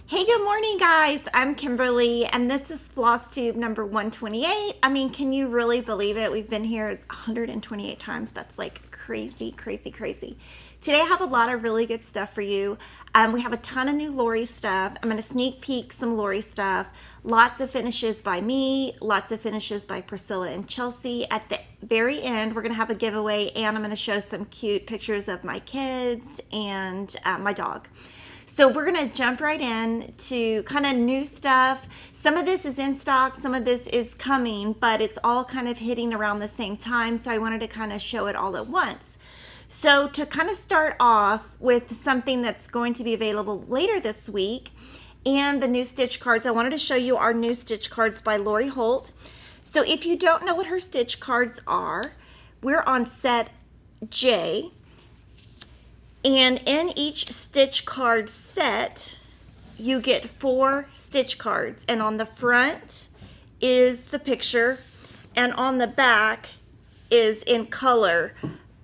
Hey, good morning, guys. I'm Kimberly, and this is FlossTube number 128. I mean, can you really believe it? We've been here 128 times. That's like crazy, crazy, crazy. Today, I have a lot of really good stuff for you. We have a ton of new Lori stuff. I'm going to sneak peek some Lori stuff. Lots of finishes by me, lots of finishes by Priscilla and Chelsea. At the very end, we're going to have a giveaway, and I'm going to show some cute pictures of my kids and my dog. So we're going to jump right in to kind of new stuff. Some of this is in stock, some of this is coming, but it's all kind of hitting around the same time. So I wanted to kind of show it all at once. So to kind of start off with something that's going to be available later this week and the new stitch cards, I wanted to show you our new stitch cards by Lori Holt. So if you don't know what her stitch cards are, we're on set J. And in each stitch card set, you get 4 stitch cards. And on the front is the picture, and on the back is in color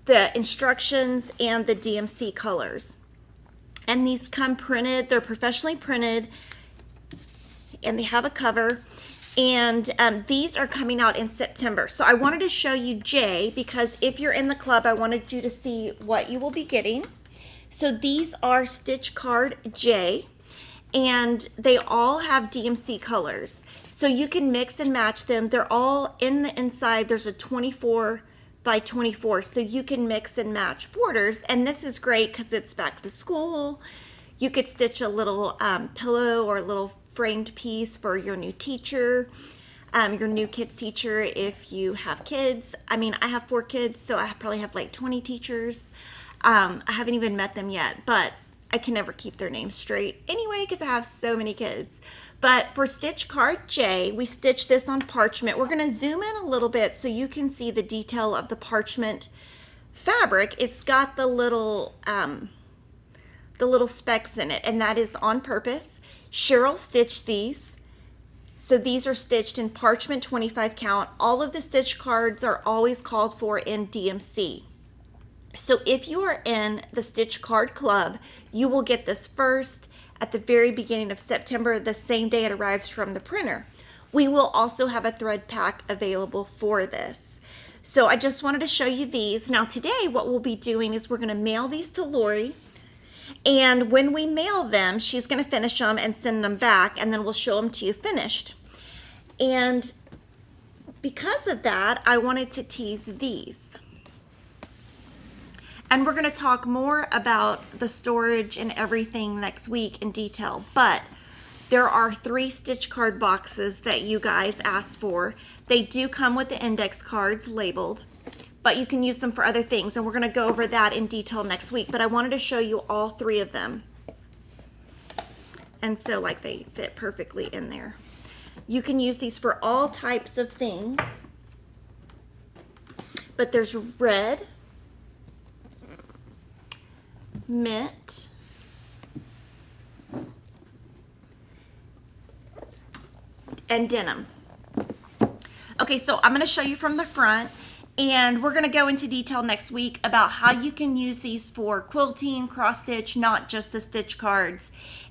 the instructions and the DMC colors. And these come printed, they're professionally printed, and they have a cover. And these are coming out in September. So I wanted to show you J, because if you're in the club, I wanted you to see what you will be getting. So these are stitch card J, and they all have DMC colors. So you can mix and match them. They're all in the inside. There's a 24 by 24, so you can mix and match borders. And this is great because it's back to school. You could stitch a little pillow or a little framed piece for your new teacher, your new kids teacher if you have kids. I mean, I have 4 kids, so I probably have like 20 teachers. I haven't even met them yet, but I can never keep their names straight anyway because I have so many kids. But for stitch card J, we stitched this on parchment. We're going to zoom in a little bit so you can see the detail of the parchment fabric. It's got the little specks in it, and that is on purpose. Cheryl stitched these. So these are stitched in parchment 25 count. All of the stitch cards are always called for in DMC. So if you are in the Stitch Card Club, you will get this first at the very beginning of September, the same day it arrives from the printer. We will also have a thread pack available for this. So I just wanted to show you these. Now today what we'll be doing is we're going to mail these to Lori. And when we mail them, she's going to finish them and send them back, and then we'll show them to you finished. And because of that, I wanted to tease these. And we're going to talk more about the storage and everything next week in detail. But there are 3 stitch card boxes that you guys asked for. They do come with the index cards labeled, but you can use them for other things. And we're going to go over that in detail next week. But I wanted to show you all 3 of them. And so like they fit perfectly in there. You can use these for all types of things. But there's red, mint, and denim. Okay, so I'm going to show you from the front, and we're going to go into detail next week about how you can use these for quilting, cross stitch, not just the stitch cards,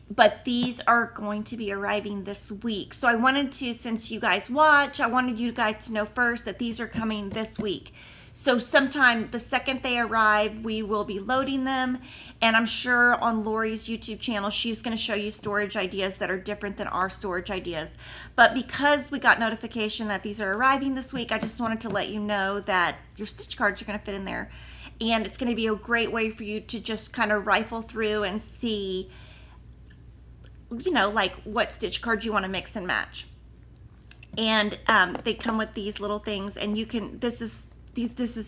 but these are going to be arriving this week. So I wanted to, since you guys watch, I wanted you guys to know first that these are coming this week. So sometime the second they arrive, we will be loading them. And I'm sure on Lori's YouTube channel, she's going to show you storage ideas that are different than our storage ideas. But because we got notification that these are arriving this week, I just wanted to let you know that your stitch cards are going to fit in there. And it's going to be a great way for you to just kind of rifle through and see, you know, like what stitch cards you want to mix and match. And they come with these little things, and you can, this is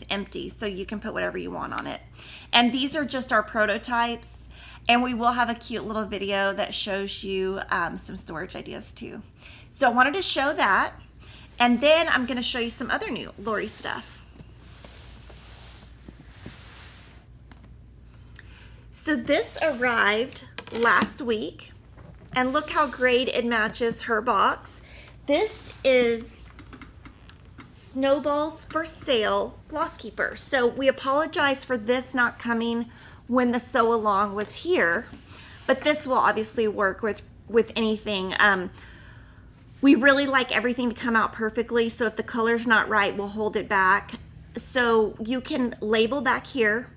empty, so you can put whatever you want on it. And these are just our prototypes, and we will have a cute little video that shows you some storage ideas too. So I wanted to show that, and then I'm going to show you some other new Lori stuff. So this arrived last week, and look how great it matches her box. This is Snowballs For Sale Floss Keeper. So we apologize for this not coming when the sew along was here, but this will obviously work with with anything. We really like everything to come out perfectly, so if the color's not right, we'll hold it back. So you can label back here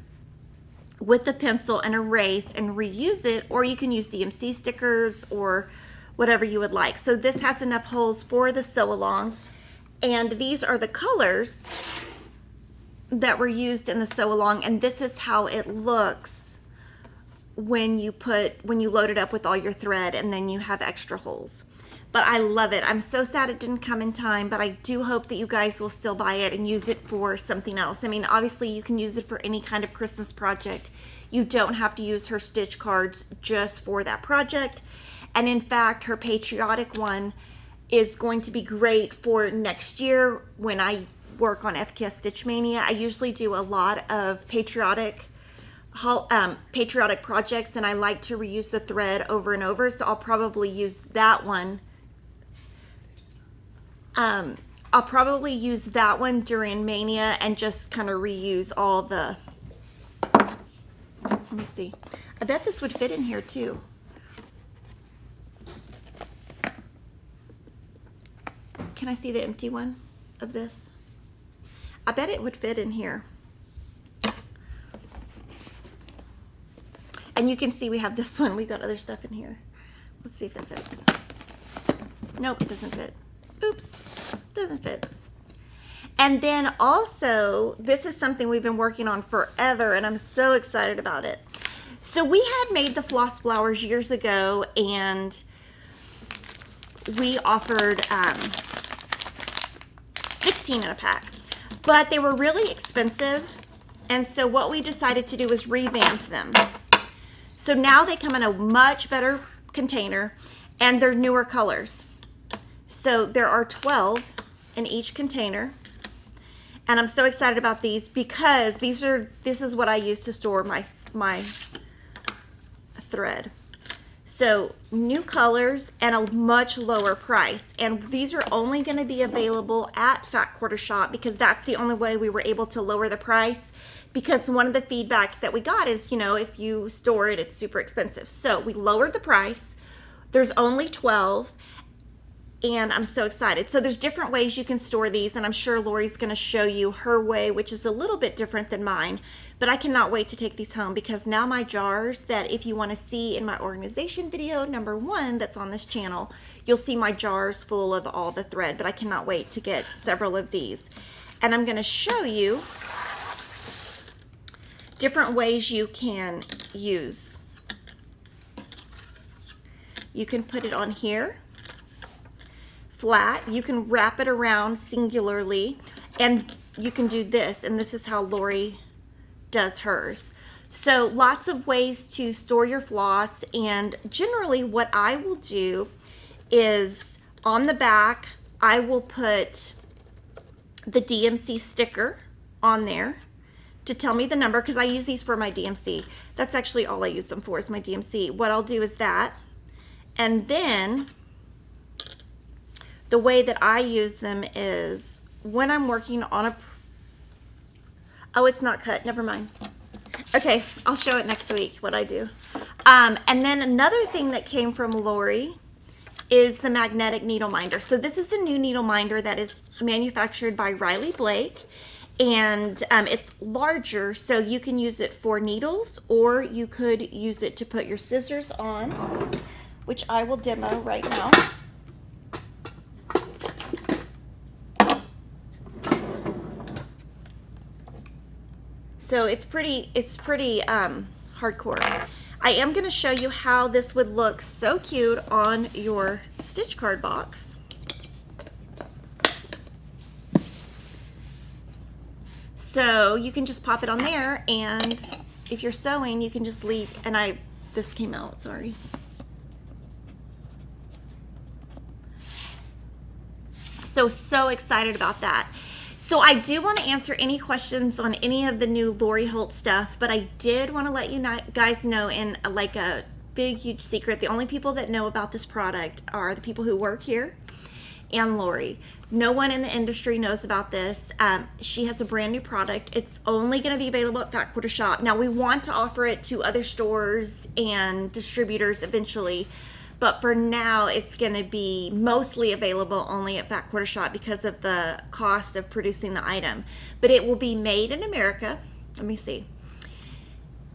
with the pencil and erase and reuse it, or you can use DMC stickers or whatever you would like. So this has enough holes for the sew along, and these are the colors that were used in the sew along, and this is how it looks when you load it up with all your thread and then you have extra holes. But I love it. I'm so sad it didn't come in time, but I do hope that you guys will still buy it and use it for something else. I mean, obviously you can use it for any kind of Christmas project. You don't have to use her stitch cards just for that project. And in fact, her patriotic one is going to be great for next year when I work on FKS Stitch Mania. I usually do a lot of patriotic projects, and I like to reuse the thread over and over, so I'll probably use that one. I'll probably use that one during Mania and just kind of reuse all the, let me see. I bet this would fit in here too. Can I see the empty one of this? I bet it would fit in here. And you can see we have this one. We got other stuff in here. Let's see if it fits. Nope, it doesn't fit. Oops, doesn't fit. And then also, this is something we've been working on forever, and I'm so excited about it. So we had made the floss flowers years ago, and we offered 16 in a pack, but they were really expensive. And so what we decided to do was revamp them. So now they come in a much better container, and they're newer colors. So there are 12 in each container, and I'm so excited about these because this is what I use to store my thread. So new colors and a much lower price, and these are only going to be available at Fat Quarter Shop because that's the only way we were able to lower the price, because one of the feedbacks that we got is, you know, if you store it, it's super expensive. So we lowered the price. There's only 12, and I'm so excited. So there's different ways you can store these, and I'm sure Lori's going to show you her way, which is a little bit different than mine, but I cannot wait to take these home because now my jars that if you want to see in my organization video, #1, that's on this channel, you'll see my jars full of all the thread, but I cannot wait to get several of these. And I'm going to show you different ways you can use. You can put it on here flat, you can wrap it around singularly, and you can do this, and this is how Lori does hers. So lots of ways to store your floss, and generally what I will do is on the back I will put the DMC sticker on there to tell me the number, because I use these for my DMC. That's actually all I use them for, is my DMC. What I'll do is that, and then the way that I use them is when I'm working on a, oh, it's not cut, never mind. Okay, I'll show it next week what I do. And then another thing that came from Lori is the magnetic needle minder. So this is a new needle minder that is manufactured by Riley Blake, and it's larger, so you can use it for needles, or you could use it to put your scissors on, which I will demo right now. So it's pretty hardcore. I am going to show you how this would look so cute on your stitch card box. So you can just pop it on there, and if you're sewing, you can just leave, and this came out, sorry. So excited about that. So I do want to answer any questions on any of the new Lori Holt stuff, but I did want to let you guys know, in like a big, huge secret, the only people that know about this product are the people who work here and Lori. No one in the industry knows about this. She has a brand new product. It's only going to be available at Fat Quarter Shop. Now we want to offer it to other stores and distributors eventually, but for now it's going to be mostly available only at Fat Quarter Shop because of the cost of producing the item. But it will be made in America. Let me see.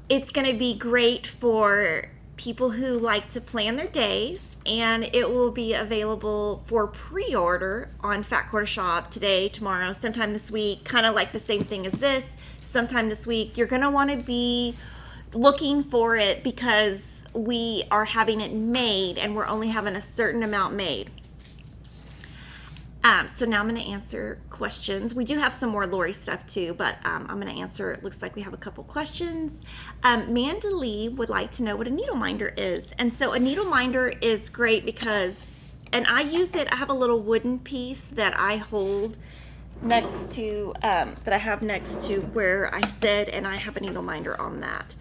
It's going to be great for people who like to plan their days, and it will be available for pre-order on Fat Quarter Shop today, tomorrow, sometime this week, kind of like the same thing as this, sometime this week. You're going to want to be looking for it because we are having it made and we're only having a certain amount made. So now I'm going to answer questions. We do have some more Lori stuff too, but I'm going to answer. It looks like we have a couple questions. Manda Lee would like to know what a needle minder is. And so a needle minder is great because, and I use it, I have a little wooden piece that I hold next to, that I have next to where I sit, and I have a needle minder on that.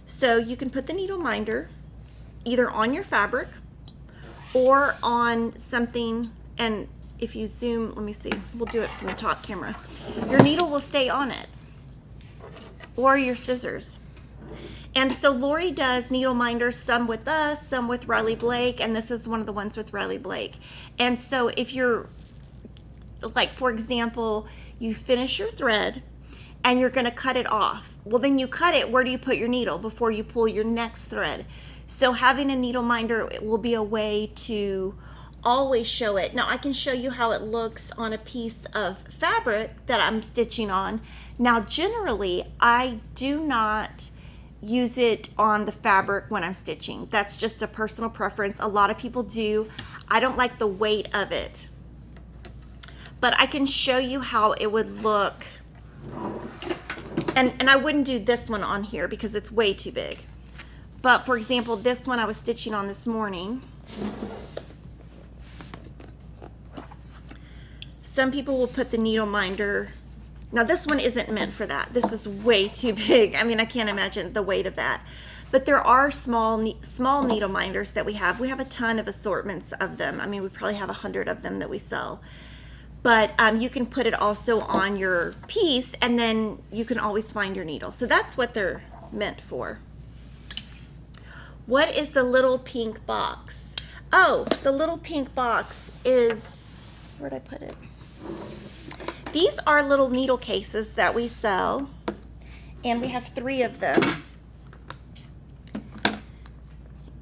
So you can put the needle minder either on your fabric or on something, and if you zoom, let me see, we'll do it from the top camera. Your needle will stay on it, or your scissors. And so Lori does needle minders, some with us, some with Riley Blake, and this is one of the ones with Riley Blake. And so if you're, like for example, you finish your thread and you're gonna cut it off. Well, then you cut it, where do you put your needle before you pull your next thread? So having a needle minder will be a way to always show it. Now I can show you how it looks on a piece of fabric that I'm stitching on. Now generally I do not use it on the fabric when I'm stitching. That's just a personal preference. A lot of people do. I don't like the weight of it, but I can show you how it would look. And I wouldn't do this one on here because it's way too big. But for example, this one I was stitching on this morning. Some people will put the needle minder. Now this one isn't meant for that. This is way too big. I mean, I can't imagine the weight of that. But there are small needle minders that we have. We have a ton of assortments of them. I mean, we probably have 100 of them that we sell. But you can put it also on your piece, and then you can always find your needle. So that's what they're meant for. What is the little pink box? Oh, the little pink box is, where'd I put it? These are little needle cases that we sell, and we have 3 of them.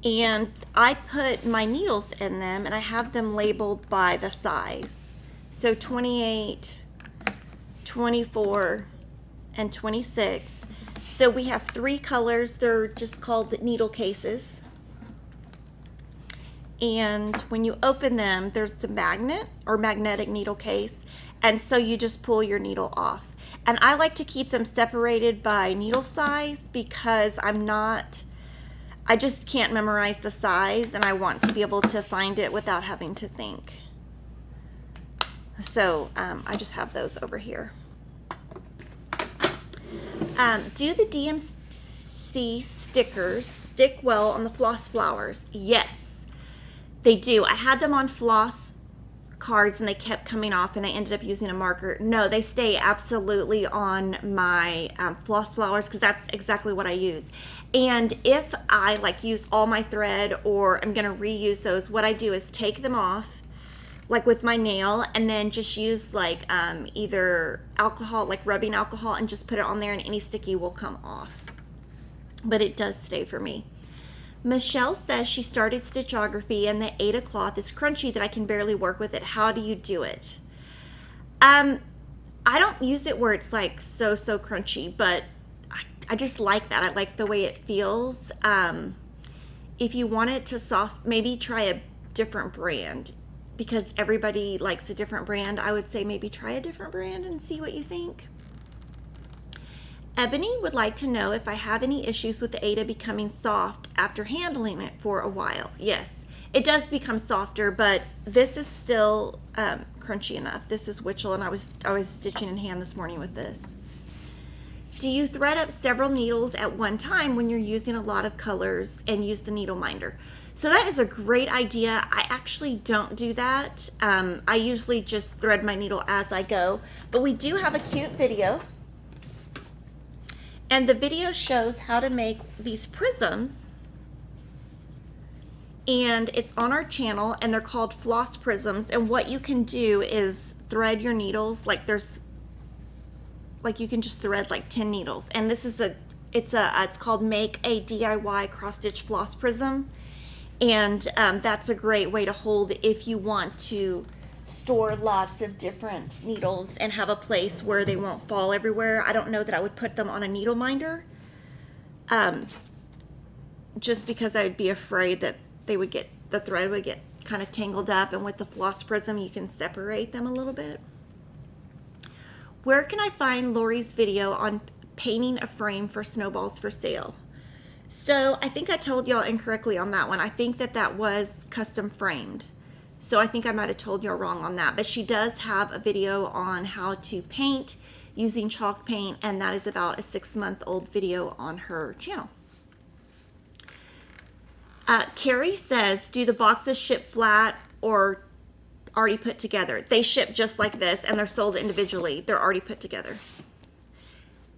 And I put my needles in them, and I have them labeled by the size. So 28, 24, and 26. So we have 3 colors. They're just called needle cases. And when you open them, there's the magnet or magnetic needle case. And so you just pull your needle off. And I like to keep them separated by needle size because I just can't memorize the size, and I want to be able to find it without having to think. So I just have those over here. Do the DMC stickers stick well on the floss flowers? Yes, they do. I had them on floss cards and they kept coming off, and I ended up using a marker. No, they stay absolutely on my floss flowers because that's exactly what I use. And if I like use all my thread or I'm gonna reuse those, what I do is take them off like with my nail, and then just use like either alcohol, like rubbing alcohol, and just put it on there, and any sticky will come off. But it does stay for me. Michelle says she started stitchography and the Aida cloth is crunchy that I can barely work with it. How do you do it? I don't use it where it's like so crunchy, but I just like that. I like the way it feels. If you want it to soft, maybe try a different brand, because everybody likes a different brand. I would say maybe try a different brand and see what you think. Ebony would like to know if I have any issues with the Aida becoming soft after handling it for a while. Yes, it does become softer, but this is still crunchy enough. This is Witchell, and I was stitching in hand this morning with this. Do you thread up several needles at one time when you're using a lot of colors and use the needle minder? So that is a great idea. I actually don't do that. I usually just thread my needle as I go, but we do have a cute video. And the video shows how to make these prisms and it's on our channel, and they're called floss prisms. And what you can do is thread your needles. Like you can just thread like 10 needles. And this is it's called Make a DIY Cross Stitch Floss Prism. And that's a great way to hold if you want to store lots of different needles and have a place where they won't fall everywhere. I don't know that I would put them on a needle minder, just because I would be afraid that the thread would get kind of tangled up, and with the floss prism you can separate them a little bit. Where can I find Lori's video on painting a frame for Snowballs for Sale? So I think I told y'all incorrectly on that one. I think that was custom framed. So I think I might have told y'all wrong on that. But she does have a video on how to paint using chalk paint, and that is about a 6-month-old video on her channel. Carrie says, do the boxes ship flat or already put together? They ship just like this, and they're sold individually. They're already put together.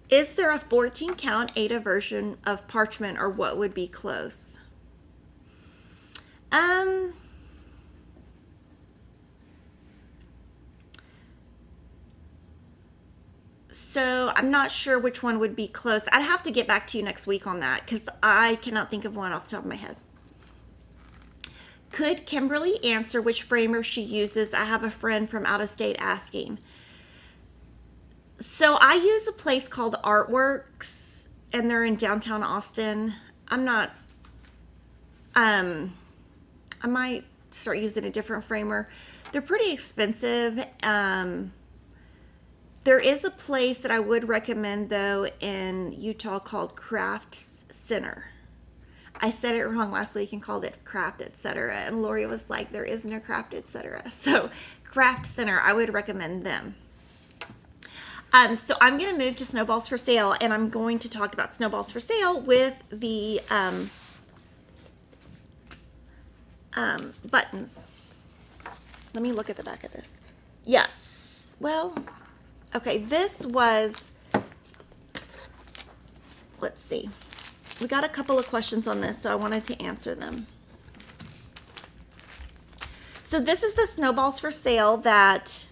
Is there a 14 count Ada version of parchment, or what would be close? So I'm not sure which one would be close. I'd have to get back to you next week on that, because I cannot think of one off the top of my head. Could Kimberly answer which framer she uses? I have a friend from out of state asking. So I use a place called Artworks, and they're in downtown Austin. I might start using a different framer. They're pretty expensive. There is a place that I would recommend, though, in Utah called Crafts Center. I said it wrong last week and called it Craft Etc. And Lori was like, there is no Craft Etc. So Craft Center, I would recommend them. So I'm going to move to Snowballs for Sale, and I'm going to talk about Snowballs for Sale with the buttons. Let me look at the back of this. Yes. Well, okay, this was, let's see. We got a couple of questions on this, so I wanted to answer them. So this is the Snowballs for Sale that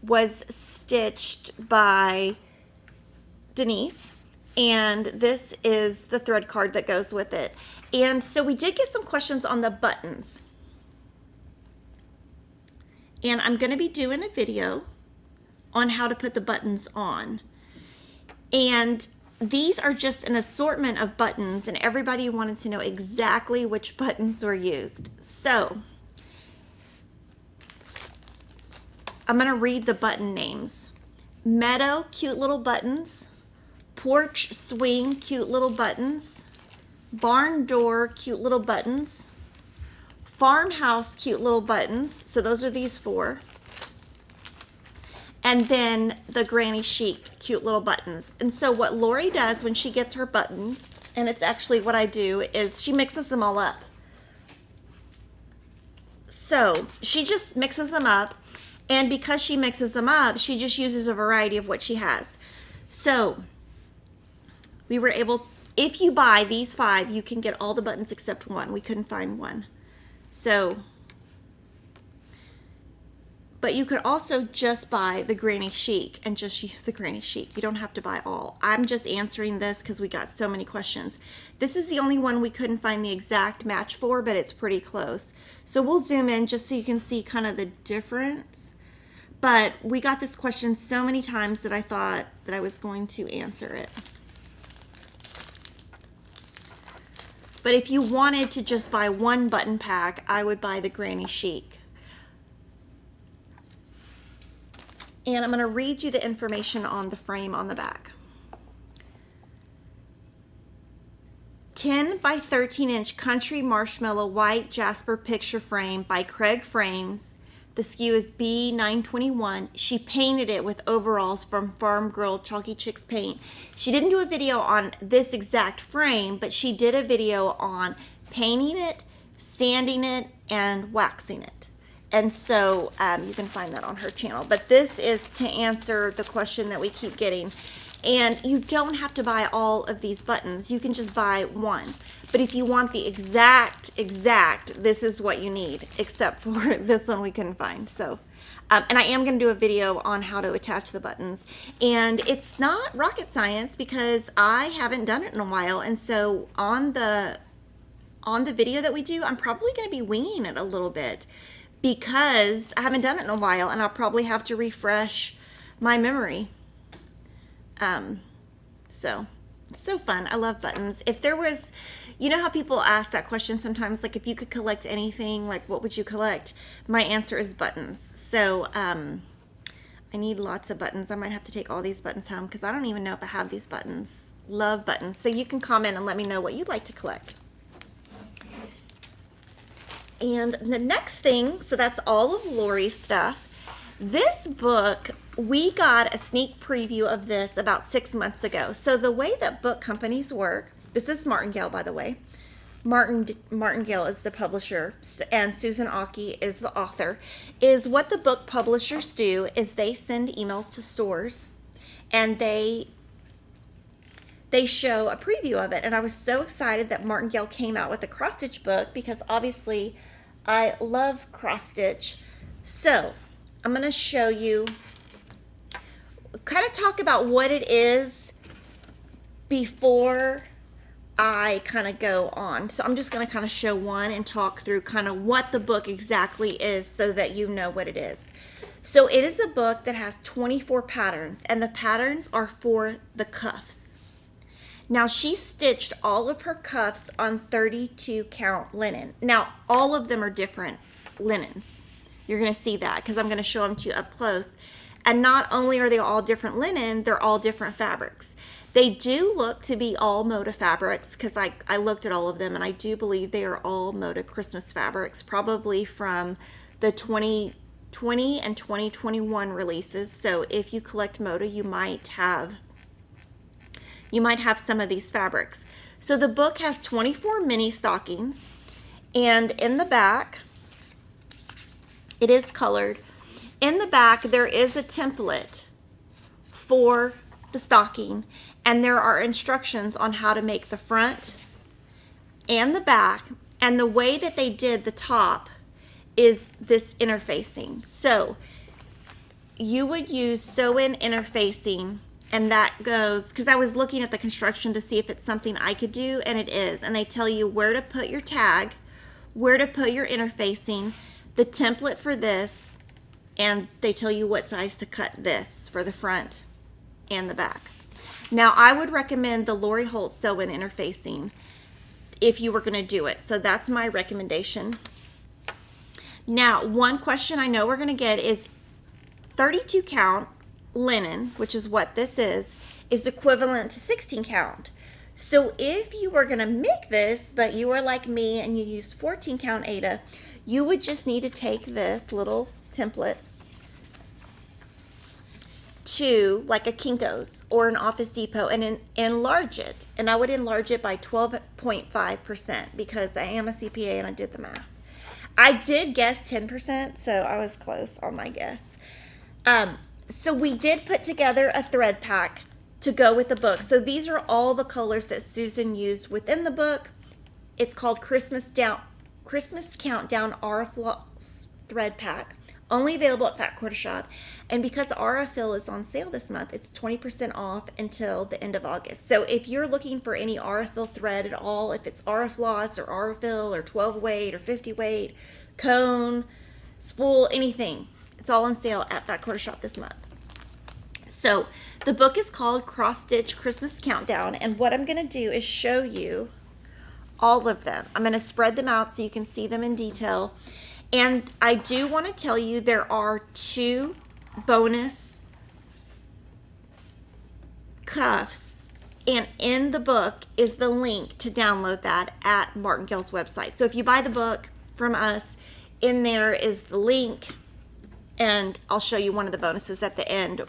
was stitched by Denise, and this is the thread card that goes with it. And so we did get some questions on the buttons, and I'm going to be doing a video on how to put the buttons on. And these are just an assortment of buttons, and everybody wanted to know exactly which buttons were used. So I'm going to read the button names. Meadow, cute little buttons. Porch swing, cute little buttons. Barn door, cute little buttons. Farmhouse, cute little buttons. So those are these 4. And then the Granny Chic, cute little buttons. And so what Lori does when she gets her buttons, and it's actually what I do, is she mixes them all up. So she just mixes them up, and because she mixes them up, she just uses a variety of what she has. So we were able, if you buy these 5, you can get all the buttons except one. We couldn't find one. So, but you could also just buy the Granny Chic and just use the Granny Chic. You don't have to buy all. I'm just answering this because we got so many questions. This is the only one we couldn't find the exact match for, but it's pretty close. So we'll zoom in just so you can see kind of the difference. But we got this question so many times that I thought that I was going to answer it. But if you wanted to just buy one button pack, I would buy the Granny Chic. And I'm going to read you the information on the frame on the back. 10 by 13 inch Country Marshmallow White Jasper Picture Frame by Craig Frames. The SKU is B921. She painted it with overalls from Farm Girl Chalky Chicks Paint. She didn't do a video on this exact frame, but she did a video on painting it, sanding it, and waxing it. And so you can find that on her channel. But this is to answer the question that we keep getting. And you don't have to buy all of these buttons. You can just buy one. But if you want the exact, this is what you need, except for this one we couldn't find. So, and I am going to do a video on how to attach the buttons. And it's not rocket science because I haven't done it in a while. And so on the video that we do, I'm probably going to be winging it a little bit because I haven't done it in a while and I'll probably have to refresh my memory. So it's so fun. I love buttons. If there was, you know how people ask that question sometimes, like if you could collect anything, like what would you collect? My answer is buttons. So, I need lots of buttons. I might have to take all these buttons home because I don't even know if I have these buttons. Love buttons. So you can comment and let me know what you'd like to collect. And the next thing, so that's all of Lori's stuff. This book, we got a sneak preview of this about 6 months ago. So the way that book companies work, this is Martingale, by the way. Martingale is the publisher, and Susan Aki is the author. Is what the book publishers do is they send emails to stores, and they show a preview of it. And I was so excited that Martingale came out with a cross-stitch book because obviously I love cross-stitch. So I'm going to show you, kind of talk about what it is before I kind of go on. So I'm just going to kind of show one and talk through kind of what the book exactly is so that you know what it is. So it is a book that has 24 patterns, and the patterns are for the cuffs. Now she stitched all of her cuffs on 32 count linen. Now all of them are different linens. You're going to see that because I'm going to show them to you up close. And not only are they all different linen, they're all different fabrics. They do look to be all Moda fabrics because I looked at all of them and I do believe they are all Moda Christmas fabrics, probably from the 2020 and 2021 releases. So if you collect Moda, you might have some of these fabrics. So the book has 24 mini stockings, and in the back, it is colored. In the back, there is a template for the stocking, and there are instructions on how to make the front and the back. And the way that they did the top is this interfacing. So you would use sew-in interfacing, and that goes, because I was looking at the construction to see if it's something I could do, and it is. And they tell you where to put your tag, where to put your interfacing, the template for this, and they tell you what size to cut this for the front and the back. Now I would recommend the Lori Holt sew-in interfacing if you were going to do it. So that's my recommendation. Now one question I know we're going to get is 32 count linen, which is what this is equivalent to 16 count. So if you were going to make this, but you were like me and you used 14 count Aida, you would just need to take this little template to like a Kinko's or an Office Depot and enlarge it. And I would enlarge it by 12.5% because I am a CPA and I did the math. I did guess 10%, so I was close on my guess. So we did put together a thread pack to go with the book. So these are all the colors that Susan used within the book. It's called Christmas Countdown Aurifloss Thread Pack. Only available at Fat Quarter Shop. And because Aurifil is on sale this month, it's 20% off until the end of August. So if you're looking for any Aurifil thread at all, if it's Aurifloss or Aurifil or 12 weight or 50 weight, cone, spool, anything, it's all on sale at Fat Quarter Shop this month. So the book is called Cross Stitch Christmas Countdown, and what I'm going to do is show you all of them. I'm going to spread them out so you can see them in detail. And I do want to tell you there are 2 bonus cuffs, and in the book is the link to download that at Martingale's website. So if you buy the book from us, in there is the link, and I'll show you one of the bonuses at the end.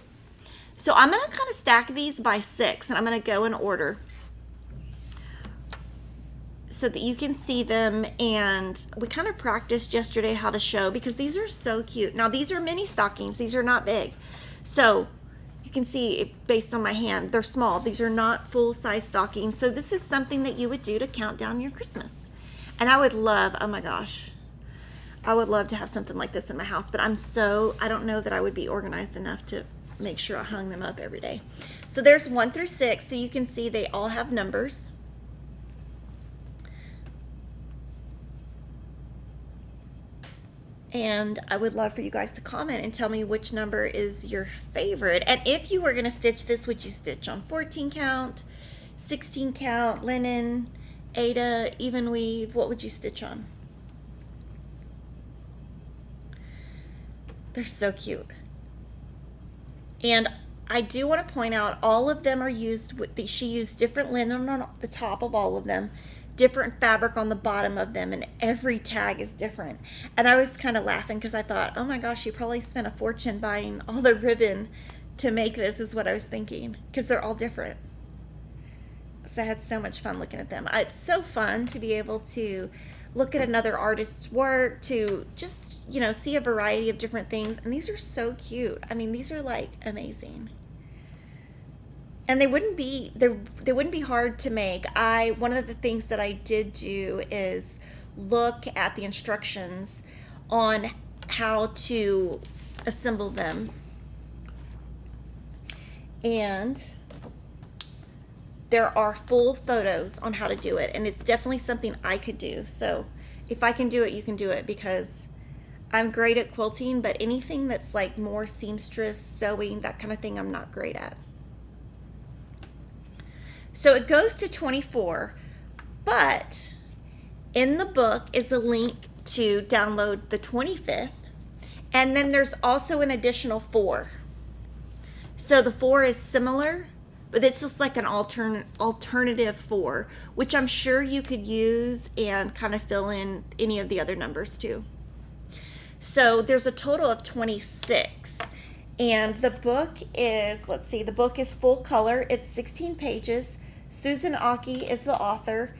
So I'm going to kind of stack these by 6, and I'm going to go in order so that you can see them. And we kind of practiced yesterday how to show because these are so cute. Now these are mini stockings. These are not big. So You can see based on my hand, they're small. These are not full-size stockings. So this is something that you would do to count down your Christmas. And I would love, oh my gosh, I would love to have something like this in my house, but I don't know that I would be organized enough to make sure I hung them up every day. So there's 1 through 6, so you can see they all have numbers. And I would love for you guys to comment and tell me which number is your favorite. And if you were gonna stitch this, would you stitch on 14 count, 16 count, linen, Aida, even weave? What would you stitch on? They're so cute. And I do want to point out all of them are used with she used different linen on the top of all of them, different fabric on the bottom of them, and every tag is different. And I was kind of laughing because I thought, oh my gosh, you probably spent a fortune buying all the ribbon to make this, is what I was thinking, because they're all different. So I had so much fun looking at them. It's so fun to be able to look at another artist's work, to just, you know, see a variety of different things. And these are so cute. I mean, these are like amazing. And they wouldn't be hard to make. One of the things that I did do is look at the instructions on how to assemble them. And there are full photos on how to do it, and it's definitely something I could do. So if I can do it, you can do it, because I'm great at quilting, but anything that's like more seamstress, sewing, that kind of thing, I'm not great at. So it goes to 24, but in the book is a link to download the 25th, and then there's also an additional 4. So the 4 is similar, but it's just like an alternative 4, which I'm sure you could use and kind of fill in any of the other numbers too. So there's a total of 26. And the book is, let's see, the book is full color. It's 16 pages. Susan Aki is the author,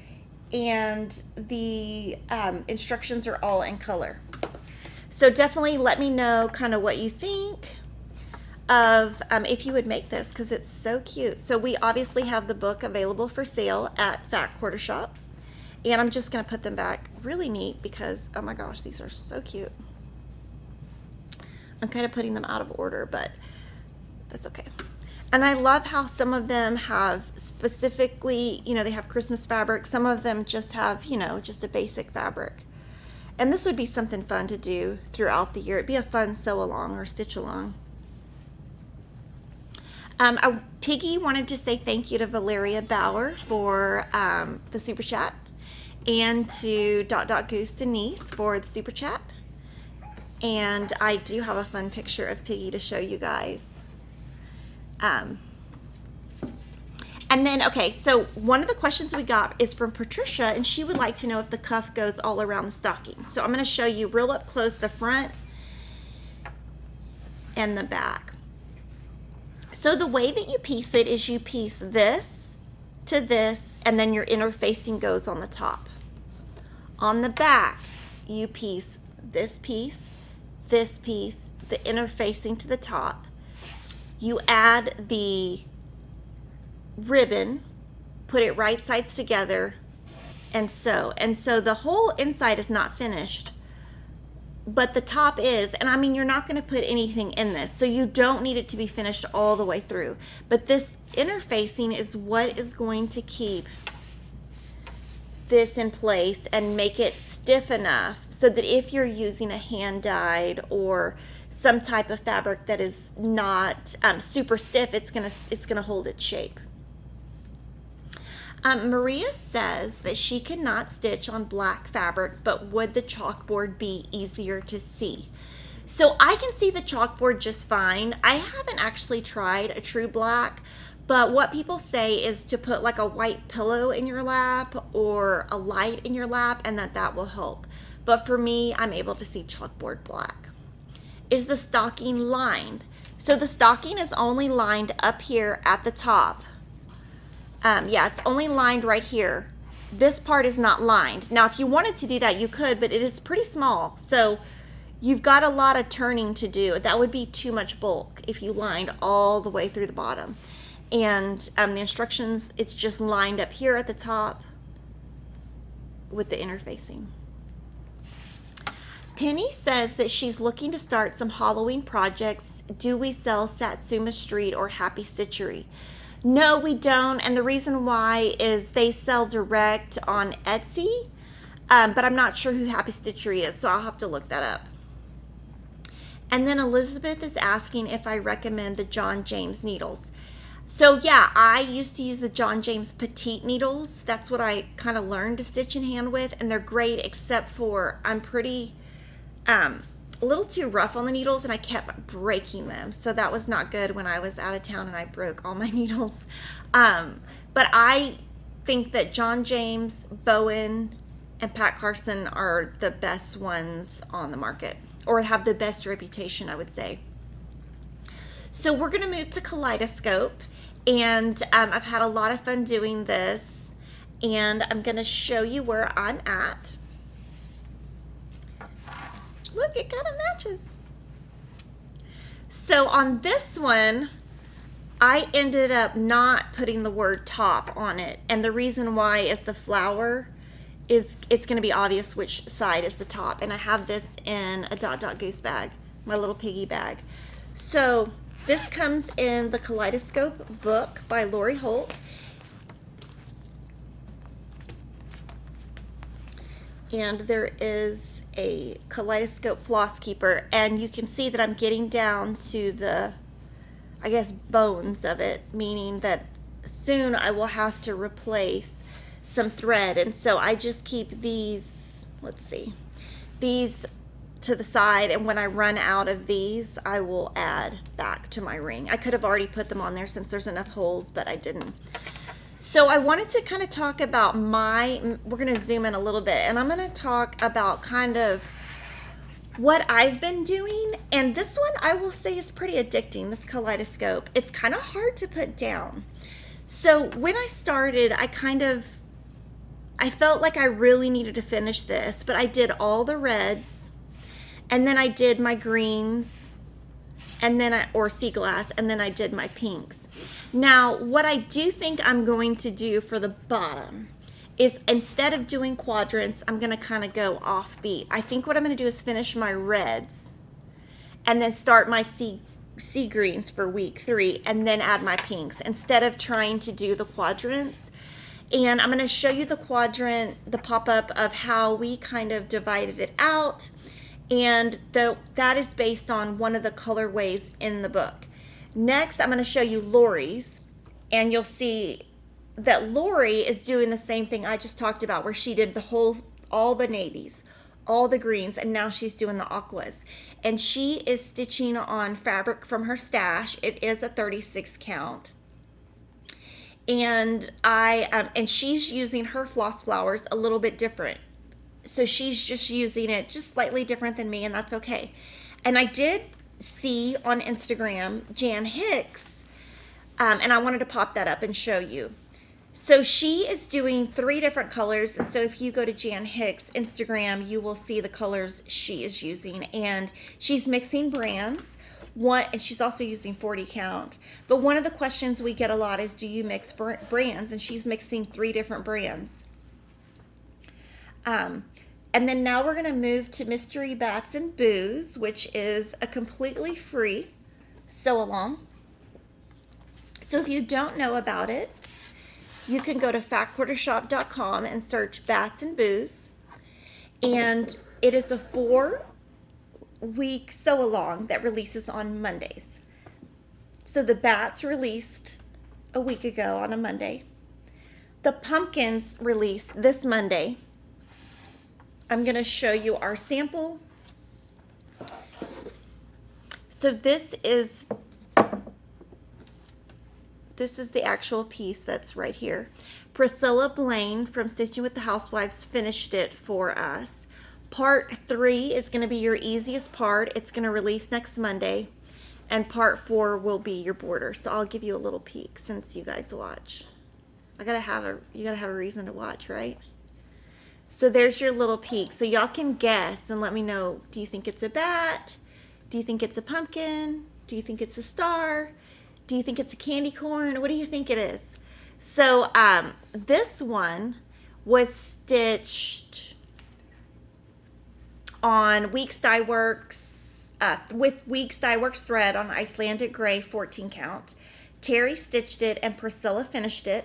and the instructions are all in color. So definitely let me know kind of what you think of if you would make this, because it's so cute. So we obviously have the book available for sale at Fat Quarter Shop, and I'm just going to put them back really neat because, oh my gosh, these are so cute. I'm kind of putting them out of order, but that's okay. And I love how some of them have specifically, you know, they have Christmas fabric. Some of them just have, you know, just a basic fabric. And this would be something fun to do throughout the year. It'd be a fun sew along or stitch along. Piggy wanted to say thank you to Valeria Bauer for the super chat, and to Goose Denise for the super chat. And I do have a fun picture of Piggy to show you guys. And then, okay, so one of the questions we got is from Patricia, and she would like to know if the cuff goes all around the stocking. So I'm going to show you real up close the front and the back. So the way that you piece it is you piece this to this, and then your interfacing goes on the top. On the back, you piece, the interfacing to the top. You add the ribbon, put it right sides together, and sew. And so the whole inside is not finished, but the top is. And I mean, you're not going to put anything in this, so you don't need it to be finished all the way through. But this interfacing is what is going to keep this in place and make it stiff enough so that if you're using a hand dyed or some type of fabric that is not super stiff, it's gonna hold its shape. Maria says that she cannot stitch on black fabric, but would the chalkboard be easier to see? So I can see the chalkboard just fine. I haven't actually tried a true black, but what people say is to put like a white pillow in your lap or a light in your lap, and that will help. But for me, I'm able to see chalkboard black. Is the stocking lined? So the stocking is only lined up here at the top. Yeah, it's only lined right here. This part is not lined. Now, if you wanted to do that, you could, but it is pretty small. So you've got a lot of turning to do. That would be too much bulk if you lined all the way through the bottom. And the instructions, it's just lined up here at the top with the interfacing. Penny says that she's looking to start some Halloween projects. Do we sell Satsuma Street or Happy Stitchery? No, we don't, and the reason why is they sell direct on Etsy, but I'm not sure who Happy Stitchery is, so I'll have to look that up. And then Elizabeth is asking if I recommend the John James needles. So yeah, I used to use the John James Petite needles. That's what I kind of learned to stitch in hand with, and they're great except for I'm pretty a little too rough on the needles, and I kept breaking them, so that was not good when I was out of town and I broke all my needles. But I think that John James, Bowen, and Pat Carson are the best ones on the market, or have the best reputation, I would say. So we're going to move to Kaleidoscope, and I've had a lot of fun doing this, and I'm going to show you where I'm at. Look, it kind of matches. So on this one, I ended up not putting the word top on it. And the reason why is the flower is, it's going to be obvious which side is the top. And I have this in a Dot Dot Goose bag, my little piggy bag. So this comes in the Kaleidoscope book by Lori Holt. And there is a Kaleidoscope floss keeper, and you can see that I'm getting down to the, I guess, bones of it, meaning that soon I will have to replace some thread. And so I just keep these, let's see, these to the side, and when I run out of these, I will add back to my ring. I could have already put them on there since there's enough holes, but I didn't. So I wanted to kind of talk about we're going to zoom in a little bit, and I'm going to talk about kind of what I've been doing. And this one, I will say, is pretty addicting, this Kaleidoscope. It's kind of hard to put down. So when I started, I felt like I really needed to finish this, but I did all the reds, and then I did my greens, and then or sea glass, and then I did my pinks. Now, what I do think I'm going to do for the bottom is, instead of doing quadrants, I'm going to kind of go offbeat. I think what I'm going to do is finish my reds and then start my sea greens for week 3 and then add my pinks instead of trying to do the quadrants. And I'm going to show you the quadrant, the pop-up of how we kind of divided it out. And that is based on one of the colorways in the book. Next, I'm going to show you Lori's, and you'll see that Lori is doing the same thing I just talked about, where she did all the navies, all the greens, and now she's doing the aquas. And she is stitching on fabric from her stash. It is a 36 count. And and she's using her floss flowers a little bit different. So she's just using it just slightly different than me, and that's okay. And I did see on Instagram Jan Hicks, and I wanted to pop that up and show you. So she is doing 3 different colors, and so if you go to Jan Hicks Instagram, you will see the colors she is using, and she's mixing brands. And she's also using 40 count. But one of the questions we get a lot is, do you mix brands? And she's mixing 3 different brands. And then now we're going to move to Mystery Bats and Booze, which is a completely free sew-along. So if you don't know about it, you can go to fatquartershop.com and search Bats and Booze. And it is a 4-week sew-along that releases on Mondays. So the bats released a week ago on a Monday. The pumpkins released this Monday. I'm going to show you our sample. So this is the actual piece that's right here. Priscilla Blaine from Stitching with the Housewives finished it for us. Part 3 is going to be your easiest part. It's going to release next Monday. And part 4 will be your border. So I'll give you a little peek since you guys watch. You gotta have a reason to watch, right? So there's your little peek. So y'all can guess and let me know, do you think it's a bat? Do you think it's a pumpkin? Do you think it's a star? Do you think it's a candy corn? What do you think it is? So this one was stitched on Weeks Dye Works, with Weeks Dye Works thread on Icelandic Gray 14 count. Terry stitched it and Priscilla finished it.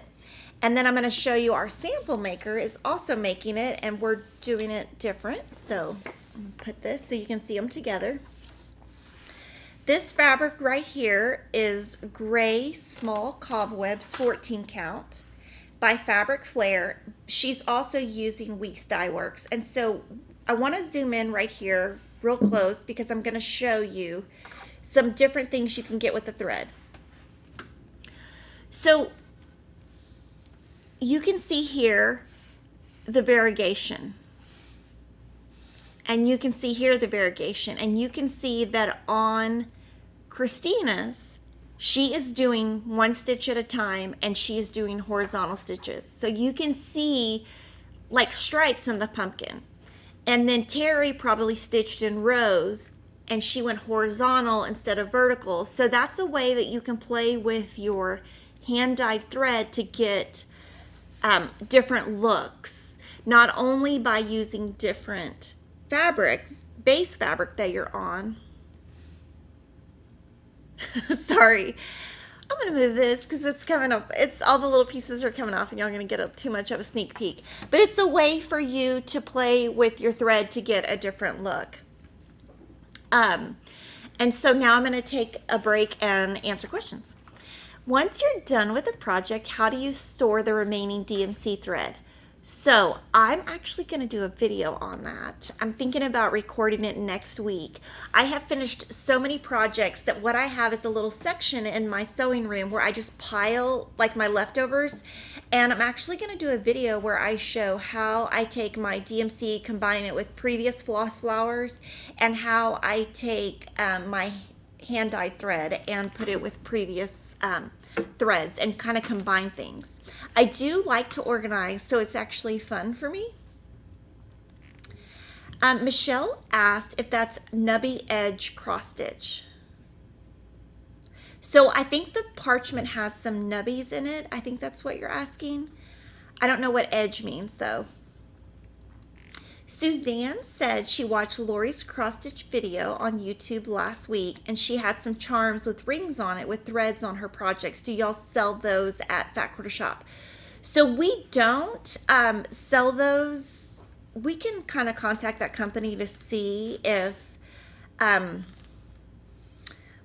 And then I'm going to show you our sample maker is also making it, and we're doing it different. So I'm going to put this so you can see them together. This fabric right here is Gray Small Cobwebs 14 count by Fabric Flair. She's also using Weeks Dye Works. And so I want to zoom in right here real close because I'm going to show you some different things you can get with the thread. So you can see here the variegation. And you can see here the variegation. And you can see that on Christina's, she is doing one stitch at a time and she is doing horizontal stitches. So you can see like stripes in the pumpkin. And then Terry probably stitched in rows and she went horizontal instead of vertical. So that's a way that you can play with your hand-dyed thread to get different looks, not only by using different fabric, base fabric that you're on. Sorry, I'm gonna move this because it's coming up. It's all the little pieces are coming off and y'all gonna get too much of a sneak peek. But it's a way for you to play with your thread to get a different look. And so now I'm gonna take a break and answer questions. Once you're done with a project, how do you store the remaining DMC thread? So I'm actually going to do a video on that. I'm thinking about recording it next week. I have finished so many projects that what I have is a little section in my sewing room where I just pile like my leftovers. And I'm actually going to do a video where I show how I take my DMC, combine it with previous floss flowers, and how I take my hand-dyed thread and put it with previous threads and kind of combine things. I do like to organize, so it's actually fun for me. Michelle asked if that's nubby edge cross stitch. So I think the parchment has some nubbies in it. I think that's what you're asking. I don't know what edge means though. Suzanne said she watched Lori's cross-stitch video on YouTube last week and she had some charms with rings on it with threads on her projects. Do y'all sell those at Fat Quarter Shop? So we don't sell those. We can kind of contact that company to see if,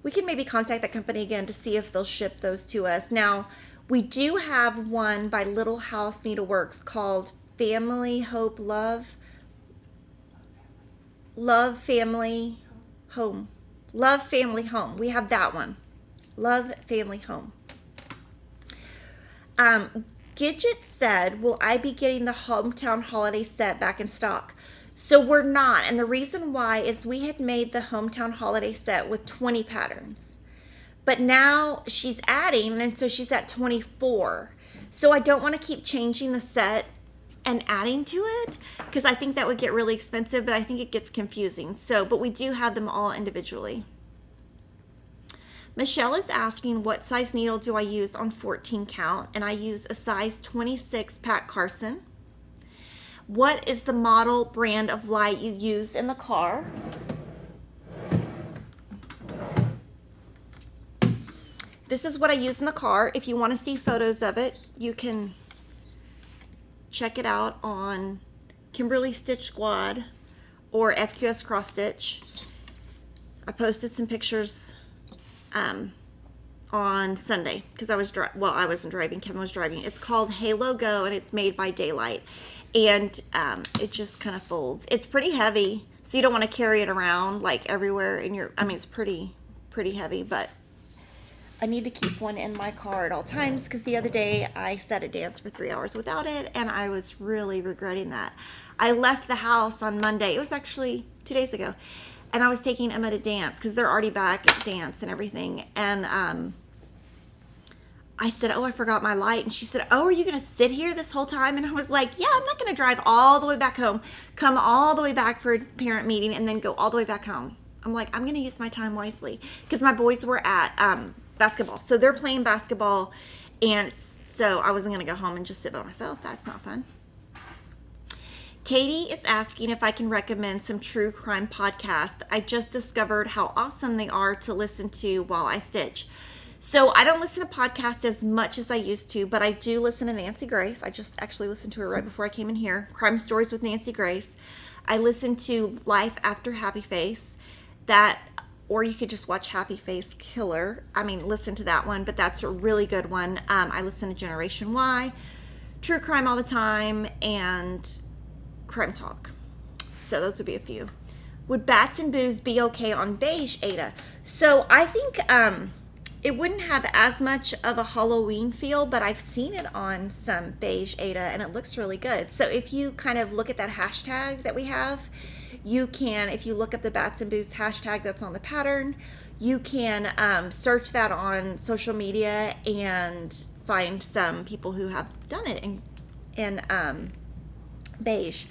we can maybe contact that company again to see if they'll ship those to us. Now, we do have one by Little House Needleworks called Family Hope Love Family Home. Love Family Home. We have that one. Love Family Home. Gidget said, will I be getting the Hometown Holiday set back in stock? So we're not. And the reason why is we had made the Hometown Holiday set with 20 patterns. But now she's adding, and so she's at 24. So I don't want to keep changing the set and adding to it because I think that would get really expensive, but I think it gets confusing. So, but we do have them all individually. Michelle is asking what size needle do I use on 14 count, and I use a size 26 Pat Carson. What is the model brand of light you use in the car? This is what I use in the car. If you want to see photos of it, you can check it out on Kimberly Stitch Squad or FQS Cross Stitch. I posted some pictures on Sunday because I was I wasn't driving, Kevin was driving. It's called Halo Go and it's made by Daylight, and it just kind of folds. It's pretty heavy, so you don't want to carry it around like everywhere in your, I mean, it's pretty heavy, but I need to keep one in my car at all times because the other day I sat at dance for 3 hours without it and I was really regretting that. I left the house on Monday. It was actually 2 days ago. And I was taking Emma to dance because they're already back at dance and everything. And I said, oh, I forgot my light. And she said, oh, are you going to sit here this whole time? And I was like, yeah, I'm not going to drive all the way back home, come all the way back for a parent meeting, and then go all the way back home. I'm like, I'm going to use my time wisely, because my boys were at basketball. So they're playing basketball, and so I wasn't going to go home and just sit by myself. That's not fun. Katie is asking if I can recommend some true crime podcasts. I just discovered how awesome they are to listen to while I stitch. So I don't listen to podcasts as much as I used to, but I do listen to Nancy Grace. I just actually listened to her right before I came in here. Crime Stories with Nancy Grace. I listen to Life After Happy Face. That, or you could just watch Happy Face Killer. I mean, listen to that one, but that's a really good one. I listen to Generation Y, True Crime All the Time, and Crime Talk. So those would be a few. Would bats and boos be okay on beige, Ada? So I think it wouldn't have as much of a Halloween feel, but I've seen it on some beige, Ada, and it looks really good. So if you kind of look at that hashtag that we have, you can, if you look up the bats and boos hashtag that's on the pattern, you can search that on social media and find some people who have done it in beige.